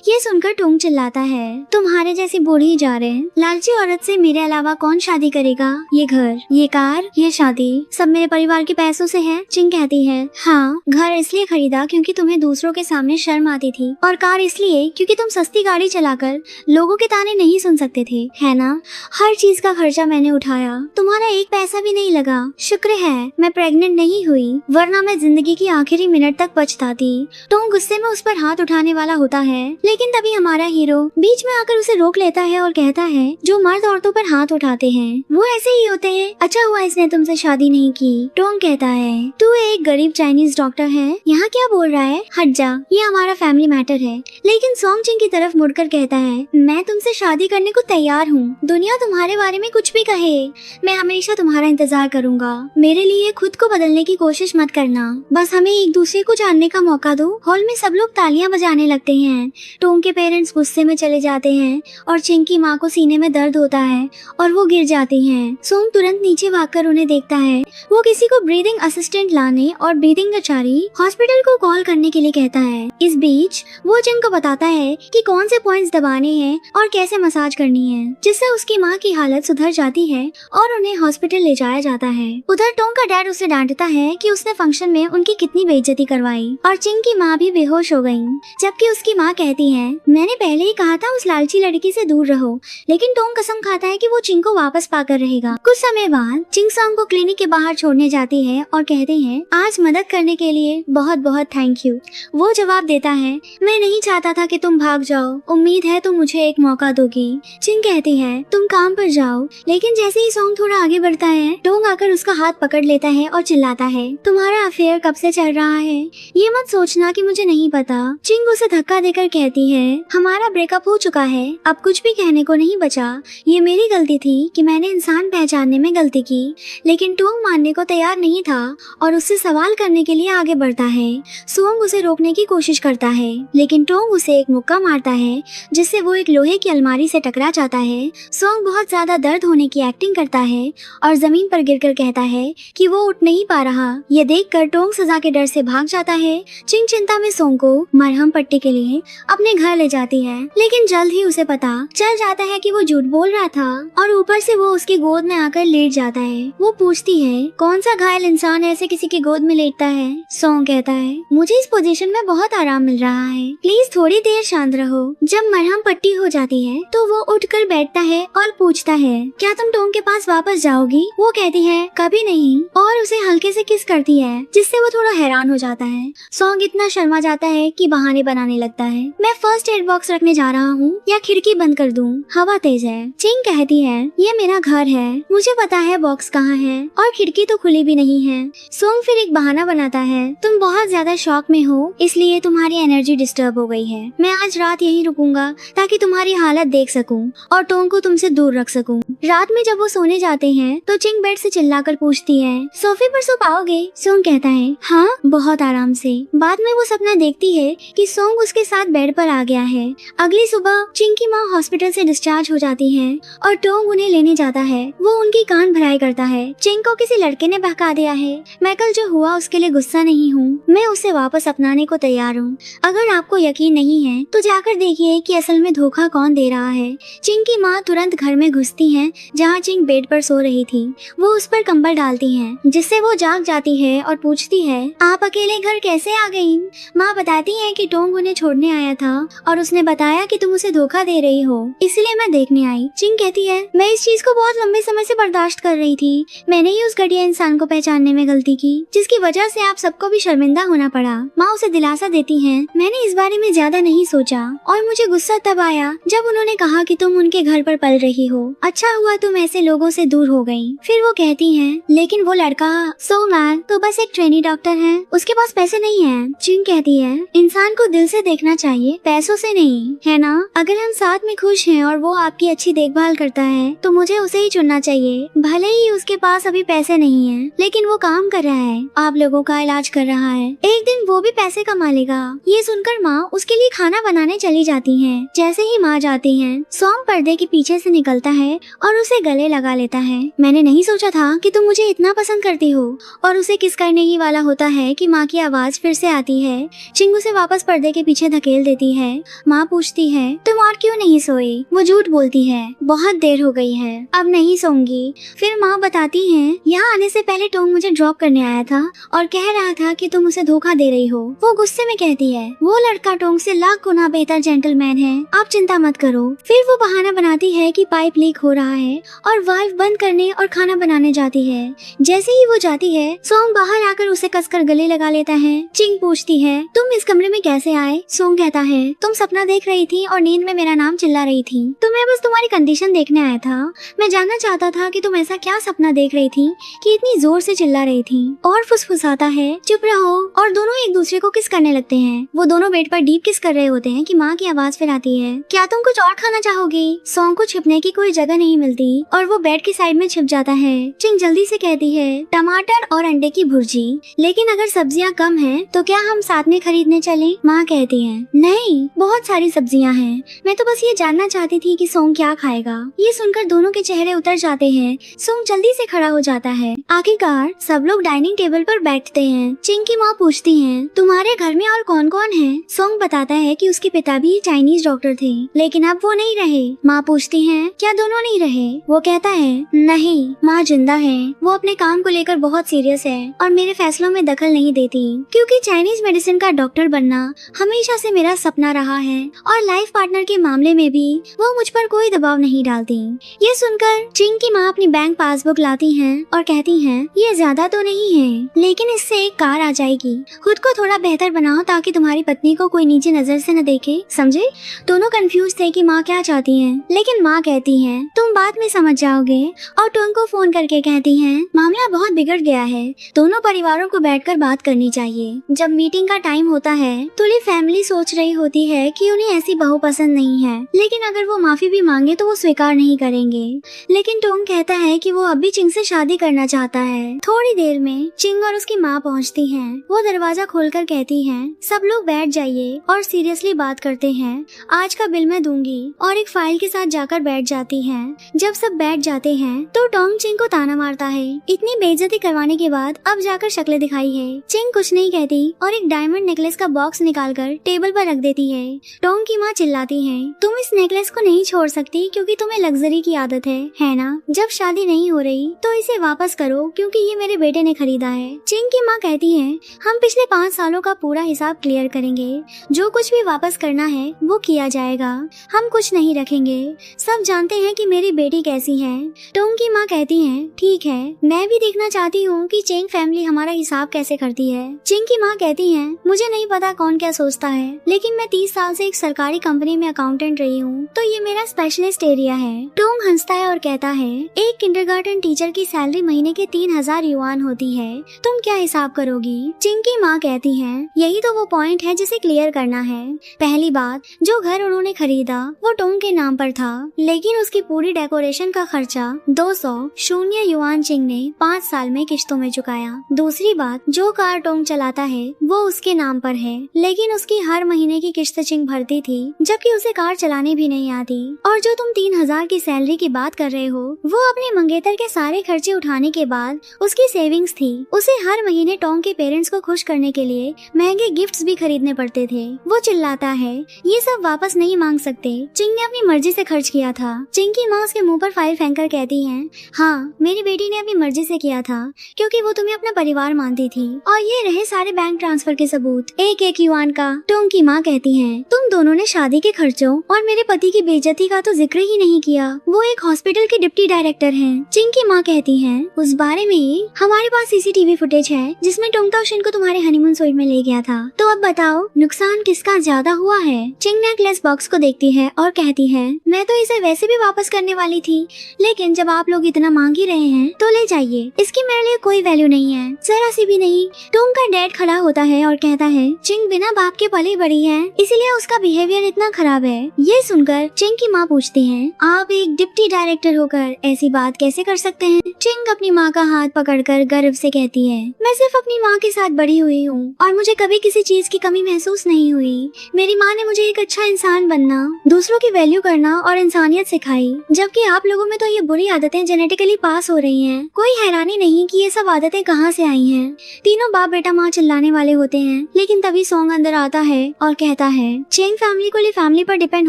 ये सुनकर टोंग चिल्लाता है, तुम्हारे जैसी बूढ़ी जा रहे, लालची औरत से मेरे अलावा कौन शादी करेगा? ये घर, ये कार, ये शादी सब मेरे परिवार के पैसों से है। चिंग कहती है, हाँ, घर इसलिए खरीदा क्योंकि तुम्हें दूसरों के सामने शर्म आती थी, और कार इसलिए क्योंकि तुम सस्ती गाड़ी चलाकर लोगों के ताने नहीं सुन सकते थे, है ना? हर चीज का खर्चा मैंने उठाया, तुम्हारा एक पैसा भी नहीं लगा। शुक्र है मैं प्रेग्नेंट नहीं हुई, वरना मैं जिंदगी की आखिरी मिनट तक पछताती। टोंग गुस्से में उस पर हाथ उठाने वाला होता है, लेकिन तभी हमारा हीरो बीच में आकर उसे रोक लेता है और कहता है, जो मर्द औरतों पर हाथ उठाते हैं वो ऐसे ही होते हैं। अच्छा हुआ इसने तुमसे शादी नहीं की। टोंग कहता है, तू एक गरीब चाइनीज डॉक्टर है, यहाँ क्या बोल रहा है? हट जा, ये हमारा फैमिली मैटर है। लेकिन सोंग चिंग की तरफ मुड़कर कहता है, मैं तुमसे शादी करने को तैयार हूँ, दुनिया तुम्हारे बारे में कुछ भी कहे, मैं हमेशा तुम्हारा इंतजार करूंगा। मेरे लिए खुद को बदलने की कोशिश मत करना, बस हमें एक दूसरे को जानने का मौका दो। हॉल में सब लोग तालियां बजाने लगते हैं। टोंग के पेरेंट्स गुस्से में चले जाते हैं और चिंग की माँ को सीने में दर्द होता है और वो गिर जाती हैं। सोंग तुरंत नीचे भागकर उन्हें देखता है। वो किसी को ब्रीदिंग असिस्टेंट लाने और ब्रीदिंग आचारी हॉस्पिटल को कॉल करने के लिए कहता है। इस बीच वो चिंग को बताता है कि कौन से पॉइंट्स दबाने हैं और कैसे मसाज करनी है, जिससे उसकी माँ की हालत सुधर जाती है और उन्हें हॉस्पिटल ले जाया जाता है। उधर टोंग का डैड उसे डांटता है कि उसने फंक्शन में उनकी कितनी बेइज्जती करवाई और चिंग की माँ भी बेहोश हो गई, जबकि उसकी माँ कहती है, मैंने पहले ही कहा था उस लालची लड़की से दूर रहो। लेकिन टोंग कसम खाता है कि वो चिंग को वापस पाकर रहेगा। कुछ समय बाद चिंग सोंग को क्लिनिक के बाहर छोड़ने जाती है और कहते हैं, आज मदद करने के लिए बहुत बहुत थैंक यू। वो जवाब देता है, मैं नहीं चाहता था कि तुम भाग जाओ, उम्मीद है तुम मुझे एक मौका दोगी। चिंग कहती है, तुम काम पर जाओ। लेकिन जैसे ही सोंग थोड़ा आगे बढ़ता है, टोंग आकर उसका हाथ पकड़ लेता है और चिल्लाता है, तुम्हारा अफेयर कब से चल रहा है? ये मत सोचना कि मुझे नहीं पता। चिंग उसे धक्का देकर कहती है, हमारा ब्रेकअप हो चुका है, अब कुछ भी कहने को नहीं बचा। ये मेरी गलती थी कि मैंने इंसान पहचानने में गलती की। लेकिन टोंग मानने को तैयार नहीं था और उससे सवाल करने के लिए आगे बढ़ता है। सोंग उसे रोकने की कोशिश करता है, लेकिन टोंग उसे एक मुक्का मारता है, जिससे वो एक लोहे की अलमारी से टकरा जाता है। सोंग बहुत ज्यादा दर्द होने की एक्टिंग करता है और जमीन पर गिरकर कहता है कि वो उठ नहीं पा रहा। ये देखकर टोंग सजा के डर से भाग जाता है। चिंग चिंता में सोंग को मरहम पट्टी के लिए अपने घर ले जाती है, लेकिन जल्द ही उसे पता चल जाता है कि वो झूठ बोल रहा था और ऊपर से वो उसकी गोद में आकर लेट जाता है। वो पूछती है, कौन सा घायल इंसान ऐसे किसी की गोद में लेटता है? सोंग कहता है, मुझे इस पोजीशन में बहुत आराम मिल रहा है, प्लीज थोड़ी देर शांत रहो। जब मरहम पट्टी हो जाती है तो वो उठकर बैठता है और पूछता है, क्या तुम टोंग के पास वापस जाओगी? वो कहती है, कभी नहीं, और उसे हल्के से किस करती है, जिससे वो थोड़ा हैरान हो जाता है। सोंग इतना शर्मा जाता है कि बहाने बनाने लगता है। मैं फर्स्ट एड बॉक्स रखने जा रहा हूँ या खिड़की बंद कर दूँ, हवा तेज है। चिंग कहती है, ये मेरा घर है, मुझे पता है बॉक्स कहाँ है और खिड़की तो खुली भी नहीं है। सोंग फिर एक बहाना बनाता है, तुम बहुत ज्यादा शॉक में हो इसलिए तुम्हारी एनर्जी डिस्टर्ब हो गई है। मैं आज रात यहीं रुकूंगा ताकि तुम्हारी हालत देख सकूं और टोंग को तुमसे दूर रख सकूं। रात में जब वो सोने जाते हैं तो चिंग बेड से चिल्लाकर पूछती है, सोफे पर सो पाओगे? सोंग कहता है, हाँ, बहुत आराम से। बाद में वो सपना देखती है कि सोंग उसके साथ बेड पर आ गया है। अगली सुबह चिंग की माँ हॉस्पिटल से डिस्चार्ज हो जाती है और टोंग उन्हें लेने जाता है। वो उनकी कान भराई करता है। चिंग को किसी लड़के ने बहका दिया है। मैं कल जो हुआ उसके लिए गुस्सा नहीं हूँ, मैं उसे वापस अपनाने को तैयार हूँ। अगर आपको यकीन नहीं है तो जाकर देखिए कि असल में धोखा कौन दे रहा है। चिंग की माँ तुरंत घर में घुसती है जहाँ चिंग बेड पर सो रही थी। वो उस पर कंबल डालती है जिससे वो जाग जाती है और पूछती है, आप अकेले घर कैसे आ गई? माँ बताती है कि टोंग उन्हें छोड़ने आया था और उसने बताया कि तुम उसे धोखा दे रही हो, इसलिए मैं देखने आई। चिंग कहती है, मैं इस चीज को बहुत लंबे समय से बर्दाश्त कर रही थी। मैंने ही उस घटिया इंसान को पहचानने में गलती की जिसकी वजह से आप सबको भी शर्मिंदा होना पड़ा। माँ उसे दिलासा देती है, मैंने इस बारे में ज्यादा नहीं सोचा और मुझे गुस्सा तब आया जब उन्होंने कहा कि तुम उनके घर पर पल रही हो। अच्छा हुआ तुम ऐसे लोगों से दूर हो गई। फिर वो कहती है, लेकिन वो लड़का सो मैन तो बस एक ट्रेनी डॉक्टर है, उसके पास पैसे नहीं है। चिंग कहती है, इंसान को दिल से देखना चाहिए, पैसों से नहीं, है ना? अगर हम साथ में खुश हैं और वो आपकी अच्छी देखभाल करता है तो मुझे उसे ही चुनना चाहिए। भले ही उसके पास अभी पैसे नहीं है, लेकिन वो काम कर रहा है, आप लोगों का इलाज कर रहा है, एक दिन वो भी पैसे कमा लेगा। ये सुनकर माँ उसके लिए खाना बनाने चली जाती है। जैसे ही माँ जाती है, सॉन्ग पर्दे के पीछे से निकलता है और उसे गले लगा लेता है। मैंने नहीं सोचा था कि तुम मुझे इतना पसंद करती हो। और उसे किस करने ही वाला होता है कि माँ की आवाज फिर से आती है। चिंग उसे वापस पर्दे के पीछे धकेल देती है। माँ पूछती है, तुम और क्यों नहीं सोई? वो झूठ बोलती है, बहुत देर हो गई है, अब नहीं सोऊंगी। फिर माँ बताती है, यहाँ आने से पहले टोंग मुझे ड्रॉप करने आया था और कह रहा था कि तुम उसे धोखा दे रही हो। वो गुस्से में कहती है, वो लड़का टोंग से लाख गुना बेहतर जेंटलमैन है, आप चिंता मत करो। फिर वो बहाना बनाती है कि पाइप लीक हो रहा है और वाल्व बंद करने और खाना बनाने जाती है। जैसे ही वो जाती है, सॉन्ग बाहर आकर उसे कसकर गले लगा लेता है। चिंग पूछती है, तुम इस कमरे में कैसे आए? सॉन्ग कहता है, तुम सपना देख रही थी और नींद में मेरा नाम चिल्ला रही थी, तो मैं बस तुम्हारी कंडीशन देखने आया था। मैं जानना चाहता था कि तुम ऐसा क्या सपना देख रही थी कि इतनी जोर से चिल्ला रही थी। और फुसफुसाता है, चुप रहो। और दोनों एक दूसरे को किस करने लगते हैं। वो दोनों बेड पर डीप किस कर रहे होते हैं कि माँ की आवाज फिर आती है, क्या तुम कुछ और खाना चाहोगी? सॉन्ग को छिपने की कोई जगह नहीं मिलती और वो बेड की साइड में छिप जाता है। चिंग जल्दी से कहती है, टमाटर और अंडे की भुर्जी, लेकिन अगर सब्जियां कम हैं तो क्या हम साथ में खरीदने चलें? माँ कहती है, नहीं, बहुत सारी सब्जियां हैं, मैं तो बस ये जानना चाहती थी कि सोंग क्या खाएगा। ये सुनकर दोनों के चेहरे उतर जाते हैं। सोंग जल्दी से खड़ा हो जाता है। आखिरकार सब लोग डाइनिंग टेबल पर बैठते हैं। चिंग की माँ पूछती है, तुम्हारे घर में और कौन कौन है? सोंग बताता है कि उसके पिता भी चाइनीज डॉक्टर थे, लेकिन अब वो नहीं रहे। माँ पूछती है, क्या दोनों नहीं रहे? वो कहता है, नहीं, माँ जिंदा है, वो अपने काम को लेकर बहुत सीरियस है और मेरे फैसलों में दखल नहीं देती, क्योंकि चाइनीज मेडिसिन का डॉक्टर बनना हमेशा से मेरा सपना रहा है और लाइफ पार्टनर के मामले में भी वो मुझ पर कोई दबाव नहीं डालती। ये सुनकर चिंग की माँ अपनी बैंक पासबुक लाती हैं और कहती हैं, ये ज्यादा तो नहीं है, लेकिन इससे एक कार आ जाएगी। खुद को थोड़ा बेहतर बनाओ ताकि तुम्हारी पत्नी को कोई नीचे नजर से न देखे, समझे? दोनों कंफ्यूज थे कि माँ क्या चाहती हैं, लेकिन माँ कहती है, तुम बाद में समझ जाओगे। और टोंग को फोन करके कहती हैं, मामला बहुत बिगड़ गया है, दोनों परिवारों को बैठकर बात करनी चाहिए। जब मीटिंग का टाइम होता है तो ये फैमिली सोच रही होती है कि उन्हें ऐसी बहू पसंद नहीं है, लेकिन अगर वो माफी भी मांगे तो वो स्वीकार नहीं करेंगे। लेकिन टोंग कहता है कि वो अब भी चिंग से शादी करना चाहता है। थोड़ी देर में चिंग और उसकी माँ पहुँचती हैं। वो दरवाजा खोलकर कहती हैं, सब लोग बैठ जाइए और सीरियसली बात करते हैं, आज का बिल मैं दूंगी। और एक फाइल के साथ जाकर बैठ जाती हैं। जब सब बैठ जाते हैं तो टोंग चिंग को ताना मारता है, इतनी बेइज्जती करवाने के बाद अब जाकर शक्लें दिखाई है। चिंग कुछ नहीं कहती और एक डायमंड नेकलेस का बॉक्स निकालकर टेबल पर रख देती है। टोंग की माँ चिल्लाती है, तुम इस नेकलेस को नहीं छोड़ सकती क्योंकि तुम्हें लग्जरी की आदत है ना? जब शादी नहीं हो रही तो इसे वापस करो क्योंकि ये मेरे बेटे ने खरीदा है। चिंग की माँ कहती है, हम पिछले 5 सालों का पूरा हिसाब क्लियर करेंगे, जो कुछ भी वापस करना है वो किया जाएगा, हम कुछ नहीं रखेंगे। सब जानते हैं कि मेरी बेटी कैसी है। टोंग की माँ कहती है, ठीक है, मैं भी देखना चाहती हूँ कि चिंग फैमिली हमारा हिसाब कैसे करती है। चिंग की माँ कहती है, मुझे नहीं पता कौन क्या सोचता है, लेकिन मैं 30 साल से एक सरकारी कंपनी में अकाउंटेंट रही हूँ, तो ये मेरा स्पेशलिस्ट एरिया है। टोंग हंसता है और कहता है, एक किंडरगार्टन टीचर की सैलरी महीने के 3000 युआन होती है, तुम क्या हिसाब करोगी? चिंग की माँ कहती है, यही तो वो पॉइंट है जिसे क्लियर करना है। पहली बात, जो घर उन्होंने खरीदा वो टोंग के नाम पर था, लेकिन उसकी पूरी डेकोरेशन का खर्चा 200 युआन चिंग ने 5 साल में किश्तों में चुकाया। दूसरी बात, जो कार टोंग चलाता है वो उसके नाम पर है, लेकिन उसकी हर महीने की किश्त चिंग भरती थी, जबकि उसे कार चलाने भी नहीं आती। और जो तुम 3000 की सैलरी की बात कर रहे हो, वो अपने मंगेतर के सारे खर्चे उठाने के बाद उसकी सेविंग्स थी। उसे हर महीने टोंग के पेरेंट्स को खुश करने के लिए महंगे गिफ्ट्स भी खरीदने पड़ते थे। वो चिल्लाता है, ये सब वापस नहीं मांग सकते। चिंग ने अपनी अपनी मर्जी से खर्च किया था। चिंग की माँ उसके मुंह पर फाइल फेंक कर कहती है, हाँ मेरी बेटी ने अपनी मर्जी से किया था क्योंकि वो तुम्हें अपना परिवार मानती थी। और ये रहे सारे बैंक ट्रांसफर के सबूत, एक एक युआन का। टोंग की माँ कहती है, तुम दोनों ने शादी के खर्चों और मेरे पति की बेइज्जती का तो जिक्र ही नहीं किया। वो एक हॉस्पिटल के डिप्टी डायरेक्टर हैं। चिंग की माँ कहती है, उस बारे में ही हमारे पास सीसीटीवी फुटेज है जिसमें टोंग ताओशिन को तुम्हारे हनीमून स्वीट में ले गया था। तो अब बताओ नुकसान किसका ज्यादा हुआ है। चिंग नेकलेस बॉक्स को देखती है और कहती है, मैं तो इसे वैसे भी वापस करने वाली थी, लेकिन जब आप लोग इतना मांग ही रहे हैं तो ले जाइए, इसकी मेरे लिए कोई वैल्यू नहीं है, जरा सी भी नहीं। टोंग का डैड खड़ा होता है और कहता है, चिंग बिना बाप के पली बड़ी है, इसीलिए उसका बिहेवियर इतना खराब है। ये सुनकर चिंग की माँ पूछती है, आप एक डिप्टी डायरेक्टर होकर ऐसी बात कैसे कर सकते हैं। चिंग अपनी माँ का हाथ पकड़कर गर्व से कहती है, मैं सिर्फ अपनी माँ के साथ बड़ी हुई हूँ और मुझे कभी किसी चीज की कमी महसूस नहीं हुई। मेरी माँ ने मुझे एक अच्छा इंसान बनना, दूसरों की वैल्यू करना और इंसानियत सिखाई, जबकि आप लोगों में तो ये बुरी आदतें जेनेटिकली पास हो रही हैं। कोई हैरानी नहीं कि ये सब आदतें कहाँ से आई हैं। तीनों बाप बेटा माँ चिल्लाने वाले होते हैं, लेकिन तभी सॉन्ग अंदर आता है और कहता है, चेंग फैमिली को लिए फैमिली पर डिपेंड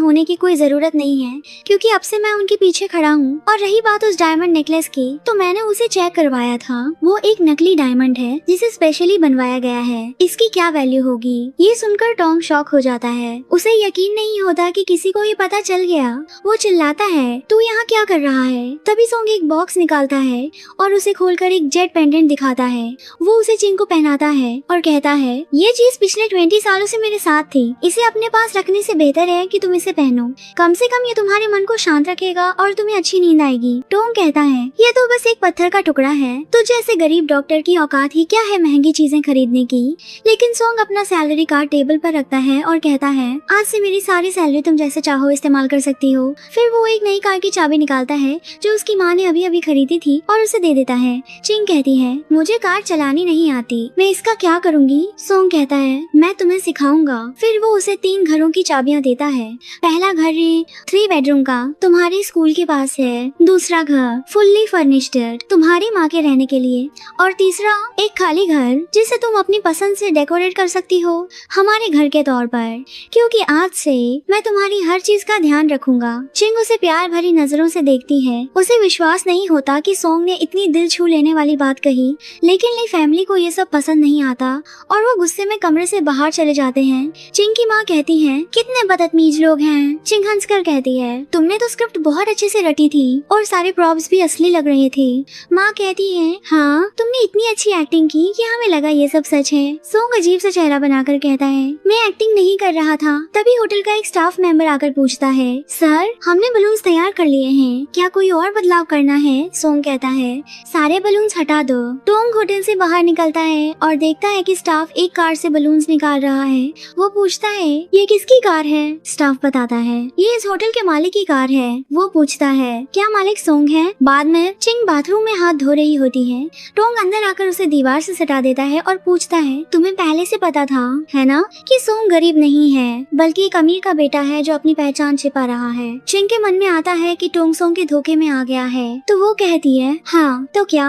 होने की कोई जरूरत नहीं है, क्योंकि अब से मैं उनके पीछे खड़ा हूँ। और रही बात उस डायमंड नेकलेस की, तो मैंने उसे चेक करवाया था। वो एक नकली डायमंड है जिसे स्पेशली बनवाया गया है। इसकी क्या वैल्यू होगी। ये सुनकर टोंग शॉक हो जाता है। उसे यकीन नहीं होता कि किसी को ये पता चल गया। वो चिल्लाता है, तू यहाँ क्या कर रहा है। तभी सॉन्ग एक बॉक्स निकालता है और उसे खोलकर एक जेट पेंडेंट दिखाता है। वो उसे चिंग को पहनाता है और कहता है, ये चीज पिछले 20 सालों से मेरे साथ थी, इसे अपने पास रखने से बेहतर है कि तुम इसे पहनो। कम से कम ये तुम्हारे मन को शांत रखेगा और तुम्हें अच्छी नींद आएगी। टोंग कहता है, ये तो बस एक पत्थर का टुकड़ा है, तुझ जैसे गरीब डॉक्टर की औकात ही क्या है महंगी चीजें खरीदने की। लेकिन सॉन्ग अपना सैलरी कार्ड टेबल पर रखता है और कहता है, आज से मेरी सारी सैलरी तुम जैसे चाहो इस्तेमाल कर सकती हो। फिर वो एक नई कार की चाबी निकालता है जो उसकी माँ ने अभी अभी खरीदी थी और उसे दे देता है। चिंग कहती है, मुझे कार चलानी नहीं आती, मैं इसका क्या करूँगी। सॉन्ग कहता है, मैं तुम्हें सिखाऊंगा। फिर वो उसे 3 घरों की चाबियाँ देता है। पहला घर है 3 बेडरूम का, तुम्हारे स्कूल के पास है। दूसरा घर फुल्ली फर्निश्ड, तुम्हारी माँ के रहने के लिए। और तीसरा एक खाली घर जिसे तुम अपनी पसंद से डेकोरेट कर सकती हो हमारे घर के तौर पर, क्योंकि आज से मैं तुम्हारी हर चीज का ध्यान रखूंगा। चिंग उसे प्यार भरी नजरों से देखती है। उसे विश्वास नहीं होता कि सॉन्ग ने इतनी दिल छू लेने वाली बात कही, लेकिन ली फैमिली को ये सब पसंद नहीं आता और वो गुस्से में कमरे से बाहर चले जाते हैं। चिंग की माँ कहती है, कितने बदतमीज लोग हैं। चिंग हंसकर कहती है, तुमने तो स्क्रिप्ट बहुत अच्छे से रटी थी और सारे प्रॉप्स भी असली लग रहे थे। माँ कहती है, हाँ तुमने इतनी अच्छी एक्टिंग की कि हमें लगा ये सब सच है। सॉन्ग अजीब सा चेहरा बनाकर कहता है, मैं एक्टिंग नहीं कर रहा था। तभी होटल का एक स्टाफ मेंबर आकर पूछता है, सर हमने बलून्स तैयार कर लिए हैं, क्या कोई और बदलाव करना है। सॉन्ग कहता है, सारे बलून्स हटा दो। टोंग होटल से बाहर निकलता है और देखता है कि स्टाफ एक कार से बलून्स निकाल रहा है। वो पूछता है, ये किसकी कार है। स्टाफ बताता है, ये इस होटल के मालिक की कार है। वो पूछता है, क्या मालिक सॉन्ग है। बाद में चिंग बाथरूम में हाथ धो रही होती है। टोंग अंदर आकर उसे दीवार से सटा देता है और पूछता है, तुम्हें पहले से पता था है ना कि सॉन्ग गरीब नहीं है, बल्कि एक अमीर का बेटा है जो अपनी पहचान छिपा रहा है। चिंग के मन में आता है कि टोंग सॉन्ग के धोखे में आ गया है, तो वो कहती है, हाँ तो क्या,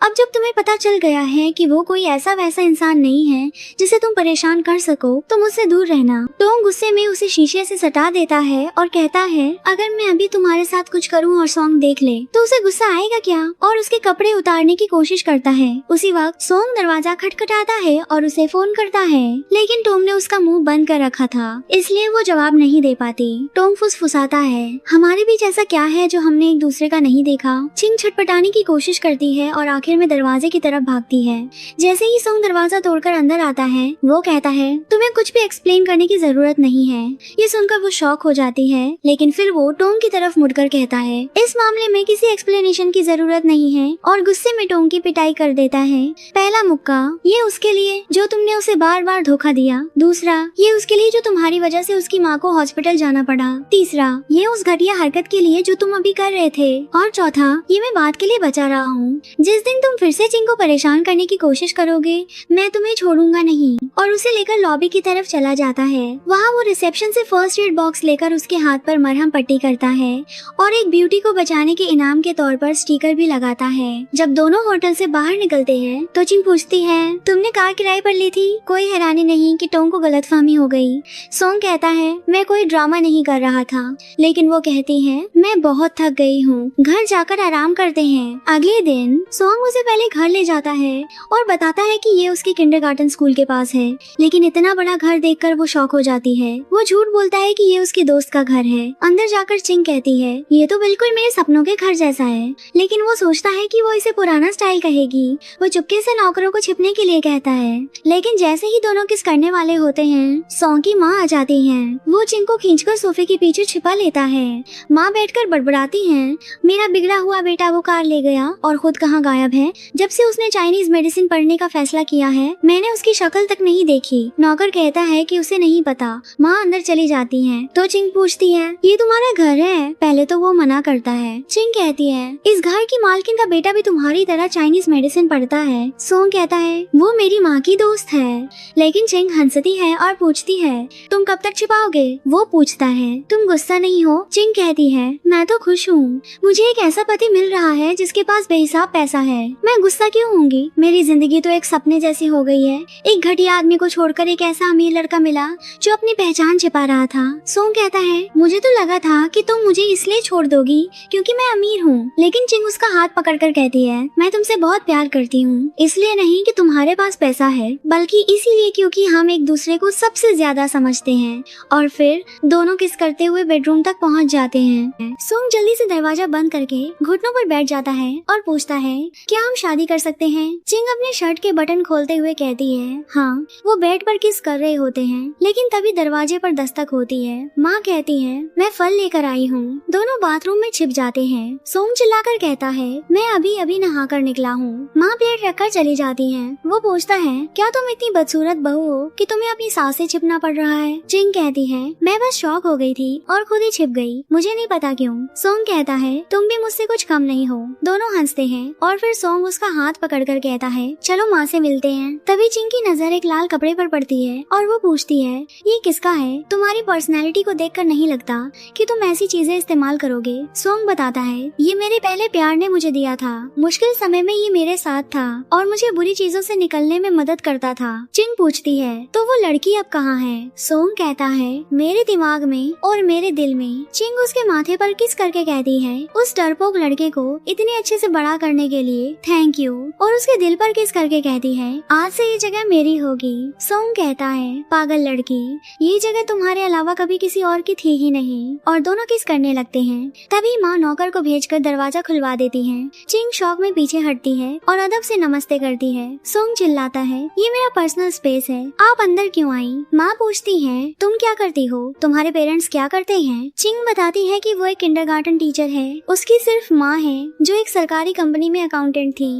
अब जब तुम्हें पता चल गया है कि वो कोई ऐसा वैसा इंसान नहीं है जिसे तुम परेशान कर सको, तो मुझसे दूर रहना। टोंग गुस्से में उसे शीशे से सटा देता है और कहता है, अगर मैं अभी तुम्हारे साथ कुछ करूँ और सॉन्ग देख ले तो उसे गुस्सा आएगा क्या, और उसके कपड़े उतारने की कोशिश करता है। उसी वक्त सॉन्ग दरवाजा खटखटाता है और उसे फोन करता है, लेकिन टोंग ने उसका मुंह बंद कर रखा था, इसलिए वो जवाब नहीं दे पाती। टोंग फुसफुसाता है, हमारे बीच ऐसा क्या है जो हमने एक दूसरे का नहीं देखा। चिंग छटपटाने की कोशिश करती है और आखिर में दरवाजे की तरफ भागती है। जैसे ही सॉन्ग दरवाजा तोड़कर अंदर आता है, वो कहता है, तुम्हें कुछ भी एक्सप्लेन करने की जरूरत नहीं है। ये सुनकर वो शॉक हो जाती है, लेकिन फिर वो टोंग की तरफ मुड़कर कहता है, इस मामले में किसी एक्सप्लेनेशन की जरूरत नहीं है, और गुस्से में टोंग की पिटाई कर देता है। पहला मुक्का, ये उसके लिए जो तुमने उसे बार बार धोखा दिया। दूसरा, ये उसके लिए जो तुम्हारी वजह से उसकी माँ को हॉस्पिटल जाना पड़ा। तीसरा, ये उस घटिया हरकत के लिए जो तुम अभी कर रहे थे। और चौथा, ये मैं बात के लिए बचा रहा हूँ। जिस दिन तुम फिर से चिंग को परेशान करने की कोशिश करोगे, मैं तुम्हें छोड़ूंगा नहीं। और उसे लेकर लॉबी की तरफ चला जाता है। वहाँ वो रिसेप्शन से फर्स्ट एड बॉक्स लेकर उसके हाथ पर मरहम पट्टी करता है और एक ब्यूटी को बचाने के इनाम के तौर पर स्टिकर भी लगाता है। जब दोनों होटल से बाहर निकलते हैं तो चिंग पूछती है, तुमने कार किराए पर ली थी। कोई हैरानी नहीं कि टोंग को गलतफहमी हो गई। सॉन्ग कहता है, मैं कोई ड्रामा नहीं कर रहा था, लेकिन वो कहती है मैं बहुत थक गई हूँ, घर जाकर आराम करते हैं। अगले दिन सोंग उसे पहले घर ले जाता है और बताता है कि ये उसके किंडरगार्टन स्कूल के पास है, लेकिन इतना बड़ा घर देखकर वो शॉक हो जाती है। वो झूठ बोलता है कि ये उसके दोस्त का घर है। अंदर जाकर चिंग कहती है ये तो बिल्कुल मेरे सपनों के घर जैसा है, लेकिन वो सोचता है कि वो इसे पुराना स्टाइल कहेगी। वो चुपके से नौकरों को छिपने के लिए कहता है, लेकिन जैसे ही दोनों किस करने वाले होते हैं, सोंग की माँ आ जाती है। वो चिंग को खींचकर सोफे के पीछे छिपा लेता है। माँ बैठकर बड़बड़ाती है, मेरा बिगड़ा हुआ बेटा वो कार ले गया और खुद कहाँ गायब है। जब से उसने चाइनीज मेडिसिन पढ़ने का फैसला किया है, मैंने उसकी शक्ल तक नहीं देखी। नौकर कहता है कि उसे नहीं पता। माँ अंदर चली जाती है तो चिंग पूछती है ये तुम्हारा घर है? पहले तो वो मना करता है। चिंग कहती है इस घर की मालकिन का बेटा भी तुम्हारी तरह चाइनीज मेडिसिन पढ़ता है। सोंग कहता है वो मेरी माँ की दोस्त है। लेकिन चिंग हंसती है और पूछती है तुम कब तक छिपाओगे? वो पूछता है तुम गुस्सा नहीं हो? चिंग कहती है मैं तो खुश हूँ, मुझे एक ऐसा पति मिल रहा है जिसके पास बेहिसाब पैसा है। मैं गुस्सा क्यों होंगी? मेरी जिंदगी तो एक सपने जैसी हो गई है। एक घटिया आदमी को छोड़कर एक ऐसा अमीर लड़का मिला जो अपनी पहचान छिपा रहा था। सोंग कहता है मुझे तो लगा था कि तुम मुझे इसलिए छोड़ दोगी क्योंकि मैं अमीर हूँ। लेकिन चिंग उसका हाथ पकड़कर कहती है मैं तुमसे बहुत प्यार करती हूँ, इसलिए नहीं कि तुम्हारे पास पैसा है, बल्कि इसीलिए क्योंकि हम एक दूसरे को सबसे ज्यादा समझते हैं। और फिर दोनों किस करते हुए बेडरूम तक पहुँच जाते हैं। सोंग जल्दी से दरवाजा बंद करके घुटनों पर बैठ जाता है और पूछता है क्या हम शादी कर सकते हैं? चिंग अपने शर्ट के बटन खोलते हुए कहती है हाँ। वो बेड पर किस कर रहे होते हैं, लेकिन तभी दरवाजे पर दस्तक होती है। माँ कहती है मैं फल लेकर आई हूँ। दोनों बाथरूम में छिप जाते हैं। सोंग चिल्लाकर कहता है मैं अभी अभी नहा कर निकला हूँ। माँ प्लेट रखकर चली जाती है। वो पूछता है क्या तुम इतनी बदसूरत बहू हो कि तुम्हें अपनी सास से छिपना पड़ रहा है? चिंग कहती है मैं बस शॉक हो गई थी और खुद ही छिप गई, मुझे नहीं पता क्यों। सोंग कहता है तुम भी मुझसे कुछ कम नहीं हो। दोनों हंसते हैं और फिर सोंग उसका हाथ पकड़कर कहता है चलो माँ से मिलते हैं। तभी चिंग की नजर एक लाल कपड़े पर पड़ती है और वो पूछती है ये किसका है? तुम्हारी पर्सनैलिटी को देखकर नहीं लगता कि तुम ऐसी चीजें इस्तेमाल करोगे। सोंग बताता है ये मेरे पहले प्यार ने मुझे दिया था। मुश्किल समय में ये मेरे साथ था और मुझे बुरी चीजों से निकलने में मदद करता था। चिंग पूछती है तो वो लड़की अब कहाँ है? सोंग कहता है मेरे दिमाग में और मेरे दिल में। चिंग उसके माथे पर किस करके कहती है उस डरपोक लड़के को इतने अच्छे से बड़ा करने के लिए थैंक यू, और उसके दिल पर किस करके कहती है आज से ये जगह मेरी होगी। सोंग कहता है पागल लड़की, ये जगह तुम्हारे अलावा कभी किसी और की थी ही नहीं। और दोनों किस करने लगते हैं। तभी माँ नौकर को भेजकर दरवाजा खुलवा देती है। चिंग शॉक में पीछे हटती है और अदब से नमस्ते करती है। सोंग चिल्लाता है ये मेरा पर्सनल स्पेस है, आप अंदर क्यों आई? माँ पूछती है तुम क्या करती हो? तुम्हारे पेरेंट्स क्या करते हैं? चिंग बताती है कि वो एक किंडरगार्टन टीचर है। उसकी सिर्फ माँ है जो एक सरकारी कंपनी में अकाउंटेंट थी।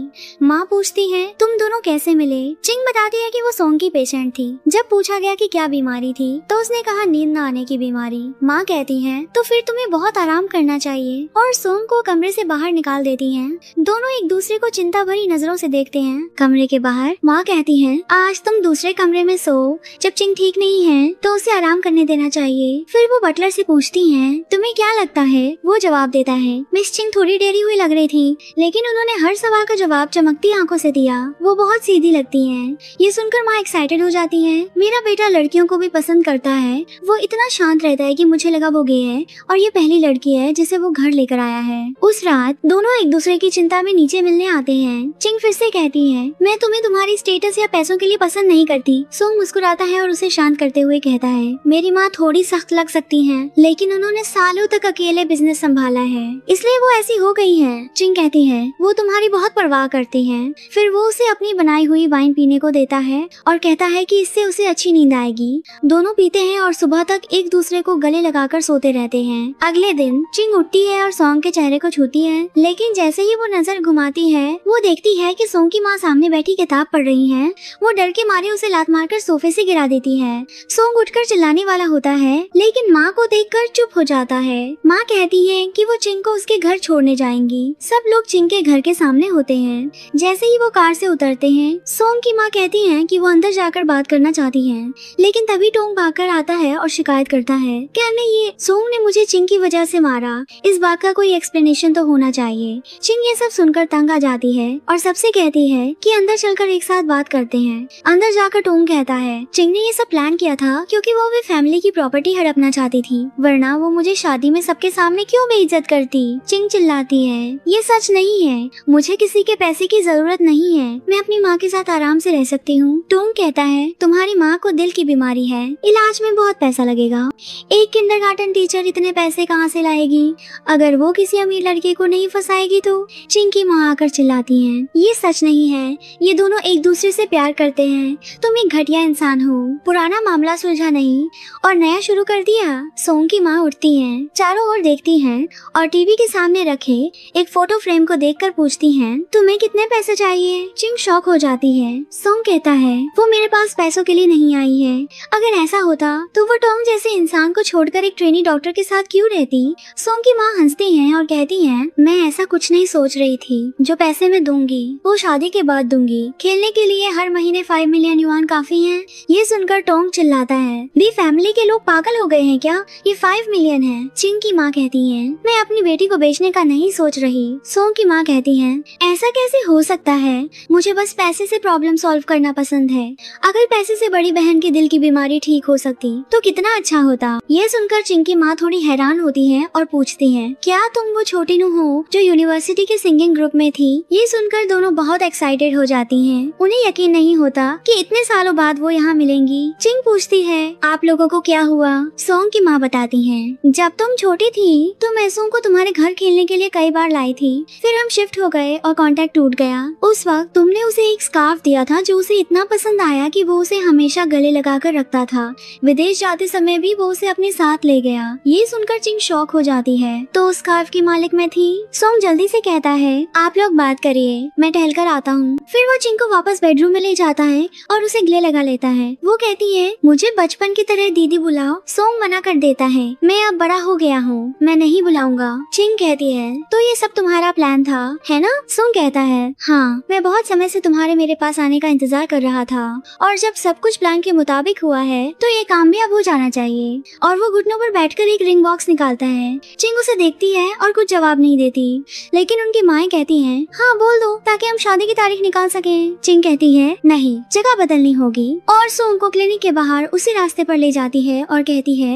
माँ पूछती है तुम दोनों कैसे मिले? चिंग बताती है कि वो सोंग की पेशेंट थी। जब पूछा गया कि क्या बीमारी थी तो उसने कहा नींद न आने की बीमारी। माँ कहती है तो फिर तुम्हें बहुत आराम करना चाहिए, और सोंग को कमरे से बाहर निकाल देती हैं। दोनों एक दूसरे को चिंता भरी नजरों से देखते हैं। कमरे के बाहर माँ कहती है आज तुम दूसरे कमरे में सो, जब चिंग ठीक नहीं है तो उसे आराम करने देना चाहिए। फिर वो बटलर से पूछती है तुम्हें क्या लगता है? वो जवाब देता है मिस चिंग थोड़ी डेरी हुई लग रही थी, लेकिन उन्होंने हर सवाल का जवाब चमकती आंखों से दिया। वो बहुत सीधी लगती हैं। ये सुनकर माँ एक्साइटेड हो जाती है। मेरा बेटा लड़कियों को भी पसंद करता है। वो इतना शांत रहता है कि मुझे लगा वो गे है और ये पहली लड़की है जिसे वो घर लेकर आया है। उस रात दोनों एक दूसरे की चिंता में नीचे मिलने आते हैं। चिंग फिर से कहती है मैं तुम्हें तुम्हारी स्टेटस या पैसों के लिए पसंद नहीं करती। सोंग मुस्कुराता है और उसे शांत करते हुए कहता है मेरी माँ थोड़ी सख्त लग सकती है, लेकिन उन्होंने सालों तक अकेले बिजनेस संभाला है, इसलिए वो ऐसी हो गई है। चिंग कहती है वो तुम्हारी बहुत परवाह करती है। फिर वो उसे अपनी बनाई हुई वाइन पीने को देता है और कहता है कि इससे उसे अच्छी नींद आएगी। दोनों पीते हैं और सुबह तक एक दूसरे को गले लगाकर सोते रहते हैं। अगले दिन चिंग उठती है और सोंग के चेहरे को छूती है, लेकिन जैसे ही वो नजर घुमाती है वो देखती है कि सोंग की माँ सामने बैठी किताब पढ़ रही है। वो डर के मारे उसे लात मारकर सोफे से गिरा देती है। सोंग उठकर चिल्लाने वाला होता है, लेकिन माँ को देखकर चुप हो जाता है। माँ कहती है कि वो चिंग को उसके घर छोड़ने जाएंगी। सब लोग चिंग के घर के सामने होते हैं। जैसे ही वो कार से उतरते हैं, सोंग की माँ कहती है कि वो अंदर जाकर बात करना चाहती है, लेकिन तभी टोंग भागकर आता है और शिकायत करता है क्या नहीं, ये सोंग ने मुझे चिंग की वजह से मारा। इस बात का कोई एक्सप्लेनेशन तो होना चाहिए। चिंग ये सब सुनकर तंग आ जाती है और सबसे कहती है कि अंदर चलकर एक साथ बात करते हैं। अंदर जाकर टोंग कहता है चिंग ने ये सब प्लान किया था क्योंकि वो भी फैमिली की प्रॉपर्टी हड़पना चाहती थी। थी, वरना वो मुझे शादी में सबके सामने क्यों बेइज्जत करती। चिंग चिल्लाती है, ये सच नहीं है, मुझे किसी के पैसे की जरूरत नहीं है, मैं अपनी माँ के साथ आराम से रह सकती हूँ। टोंग कहता है, तुम्हारी माँ को दिल की बीमारी है, इलाज में बहुत पैसा लगेगा। एक किंडरगार्टन टीचर इतने पैसे कहाँ से लाएगी? अगर वो किसी अमीर लड़के को नहीं फंसाएगी तो? चिंग की माँ आकर चिल्लाती है, ये सच नहीं है, ये दोनों एक दूसरे से प्यार करते हैं, तुम एक घटिया इंसान हो। पुराना मामला सुलझा नहीं और नया शुरू कर दिया। सोंग की माँ उठती हैं, चारों ओर देखती हैं और टीवी के सामने रखे एक फोटो फ्रेम को देखकर पूछती हैं, तुम्हें कितने पैसे चाहिए? चिंग शॉक हो जाती है। सोंग कहता है, वो मेरे पास पैसों के लिए नहीं आई है, अगर ऐसा होता तो वो टोंग जैसे इंसान को छोड़कर एक ट्रेनी डॉक्टर के साथ क्यों रहती? सोंग की माँ हंसती हैं और कहती हैं, मैं ऐसा कुछ नहीं सोच रही थी, जो पैसे मैं दूंगी वो शादी के बाद दूंगी, खेलने के लिए हर महीने 5 मिलियन युआन काफी हैं। ये सुनकर टोंग चिल्लाता है, भी फैमिली के लोग पागल हो गए हैं क्या? ये 5 मिलियन है। चिंग की माँ कहती है, मैं अपनी बेटी को बेचने का नहीं सोच रही। सोंग की माँ कहती है, ऐसा कैसे हो सकता है, मुझे बस पैसे से प्रॉब्लम सॉल्व करना पसंद है, अगर पैसे से बड़ी बहन की दिल की बीमारी ठीक हो सकती तो कितना अच्छा होता। ये सुनकर चिंग की माँ थोड़ी हैरान होती है और पूछती है, क्या तुम वो छोटी नूं हो जो यूनिवर्सिटी के सिंगिंग ग्रुप में थी? ये सुनकर दोनों बहुत एक्साइटेड हो जाती हैं। उन्हें यकीन नहीं होता कि इतने सालों बाद वो यहाँ मिलेंगी। चिंग पूछती है, आप लोगों को क्या हुआ? सोंग की माँ बताती है, जब तुम छोटी थी तो मैं सोंग को तुम्हारे घर खेलने के लिए कई बार लाई थी, फिर हम शिफ्ट हो गए और कांटेक्ट टूट गया। उस वक्त तुमने उसे एक स्कार्फ दिया था जो उसे इतना पसंद आया कि वो उसे हमेशा गले लगा कर रखता था। विदेश जाते समय भी वो उसे अपने साथ ले गया। ये सुनकर चिंग शॉक हो जाती है, तो उस स्कार्फ की मालिक मैं थी। सोंग जल्दी से कहता है, आप लोग बात करिए, मैं टहल कर आता हूँ। फिर वो चिंग को वापस बेडरूम में ले जाता है और उसे गले लगा लेता है। वो कहती है, मुझे बचपन की तरह दीदी बुलाओ। सोंग मना कर देता है, मैं अब बड़ा हो गया हूँ, मैं नहीं बुलाऊंगा। चिंग कहती है, तो ये सब तुम्हारा प्लान था, है ना? सोंग कहता है, हाँ, मैं बहुत समय से तुम्हारे मेरे पास आने का इंतजार कर रहा था और जब सब कुछ प्लान के मुताबिक हुआ है तो ये काम भी अब हो जाना चाहिए। और वो घुटनों पर बैठकर एक रिंग बॉक्स निकालता है। चिंग उसे देखती है और कुछ जवाब नहीं देती, लेकिन उनकी माएं कहती हैं, हाँ बोल दो ताकि हम शादी की तारीख निकाल सकें। चिंग कहती है, नहीं, जगह बदलनी होगी। और सोंग को क्लिनिक के बाहर उसी रास्ते पर ले जाती है और कहती है,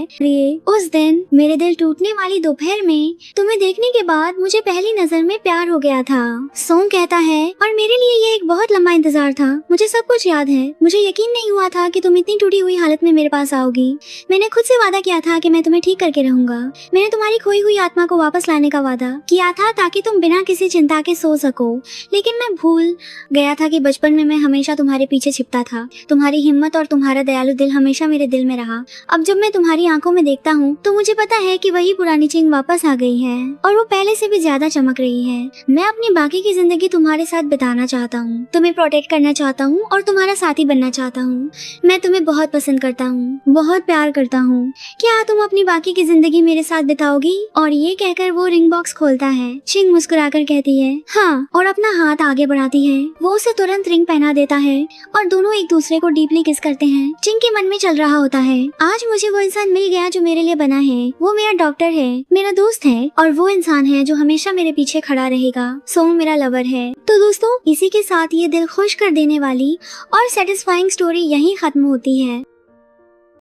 उस दिन मेरे दिल टूटने वाली दोपहर में तुम्हें देखने के बाद मुझे पहली नजर में प्यार हो गया था। सोंग कहता है, और मेरे लिए ये एक बहुत लंबा इंतजार था, मुझे सब कुछ याद है, मुझे यकीन नहीं हुआ था कि तुम इतनी टूटी हुई हालत में मेरे पास आओगी। मैंने खुद से वादा किया था कि मैं तुम्हें ठीक करके रहूंगा। मैंने तुम्हारी खोई हुई आत्मा को वापस लाने का वादा किया था ताकि तुम बिना किसी चिंता के सो सको, लेकिन मैं भूल गया था कि बचपन में मैं हमेशा तुम्हारे पीछे छिपता था। तुम्हारी हिम्मत और तुम्हारा दयालु दिल हमेशा मेरे दिल में रहा। अब जब मैं तुम्हारी आंखों में देखता हूँ तो मुझे पता है कि वही पुरानी चिंग वापस आ गई है और वो पहले से भी ज्यादा चमक रही है। मैं अपनी बाकी की जिंदगी तुम्हारे साथ बिताना चाहता हूँ, तुम्हें प्रोटेक्ट करना चाहता हूँ और तुम्हारा साथी बनना चाहता हूँ। मैं तुम्हें बहुत पसंद करता हूँ, बहुत प्यार करता हूँ। क्या तुम अपनी बाकी की जिंदगी मेरे साथ बिताओगी? और ये कहकर वो रिंग बॉक्स खोलता है। चिंग मुस्कुराकर कहती है, हाँ, और अपना हाथ आगे बढ़ाती है। वो उसे तुरंत रिंग पहना देता है और दोनों एक दूसरे को डीपली किस करते हैं। चिंग के मन में चल रहा होता है, आज मुझे वो इंसान मिल गया जो मेरे लिए बना है। वो मेरा डॉक्टर है, मेरा दोस्त है और वो इंसान है जो हमेशा मेरे पीछे खड़ा रहेगा। सोंग मेरा लवर है। तो दोस्तों, इसी के साथ ये दिल खुश कर देने वाली और सेटिस्फाइंग स्टोरी यहीं खत्म होती है।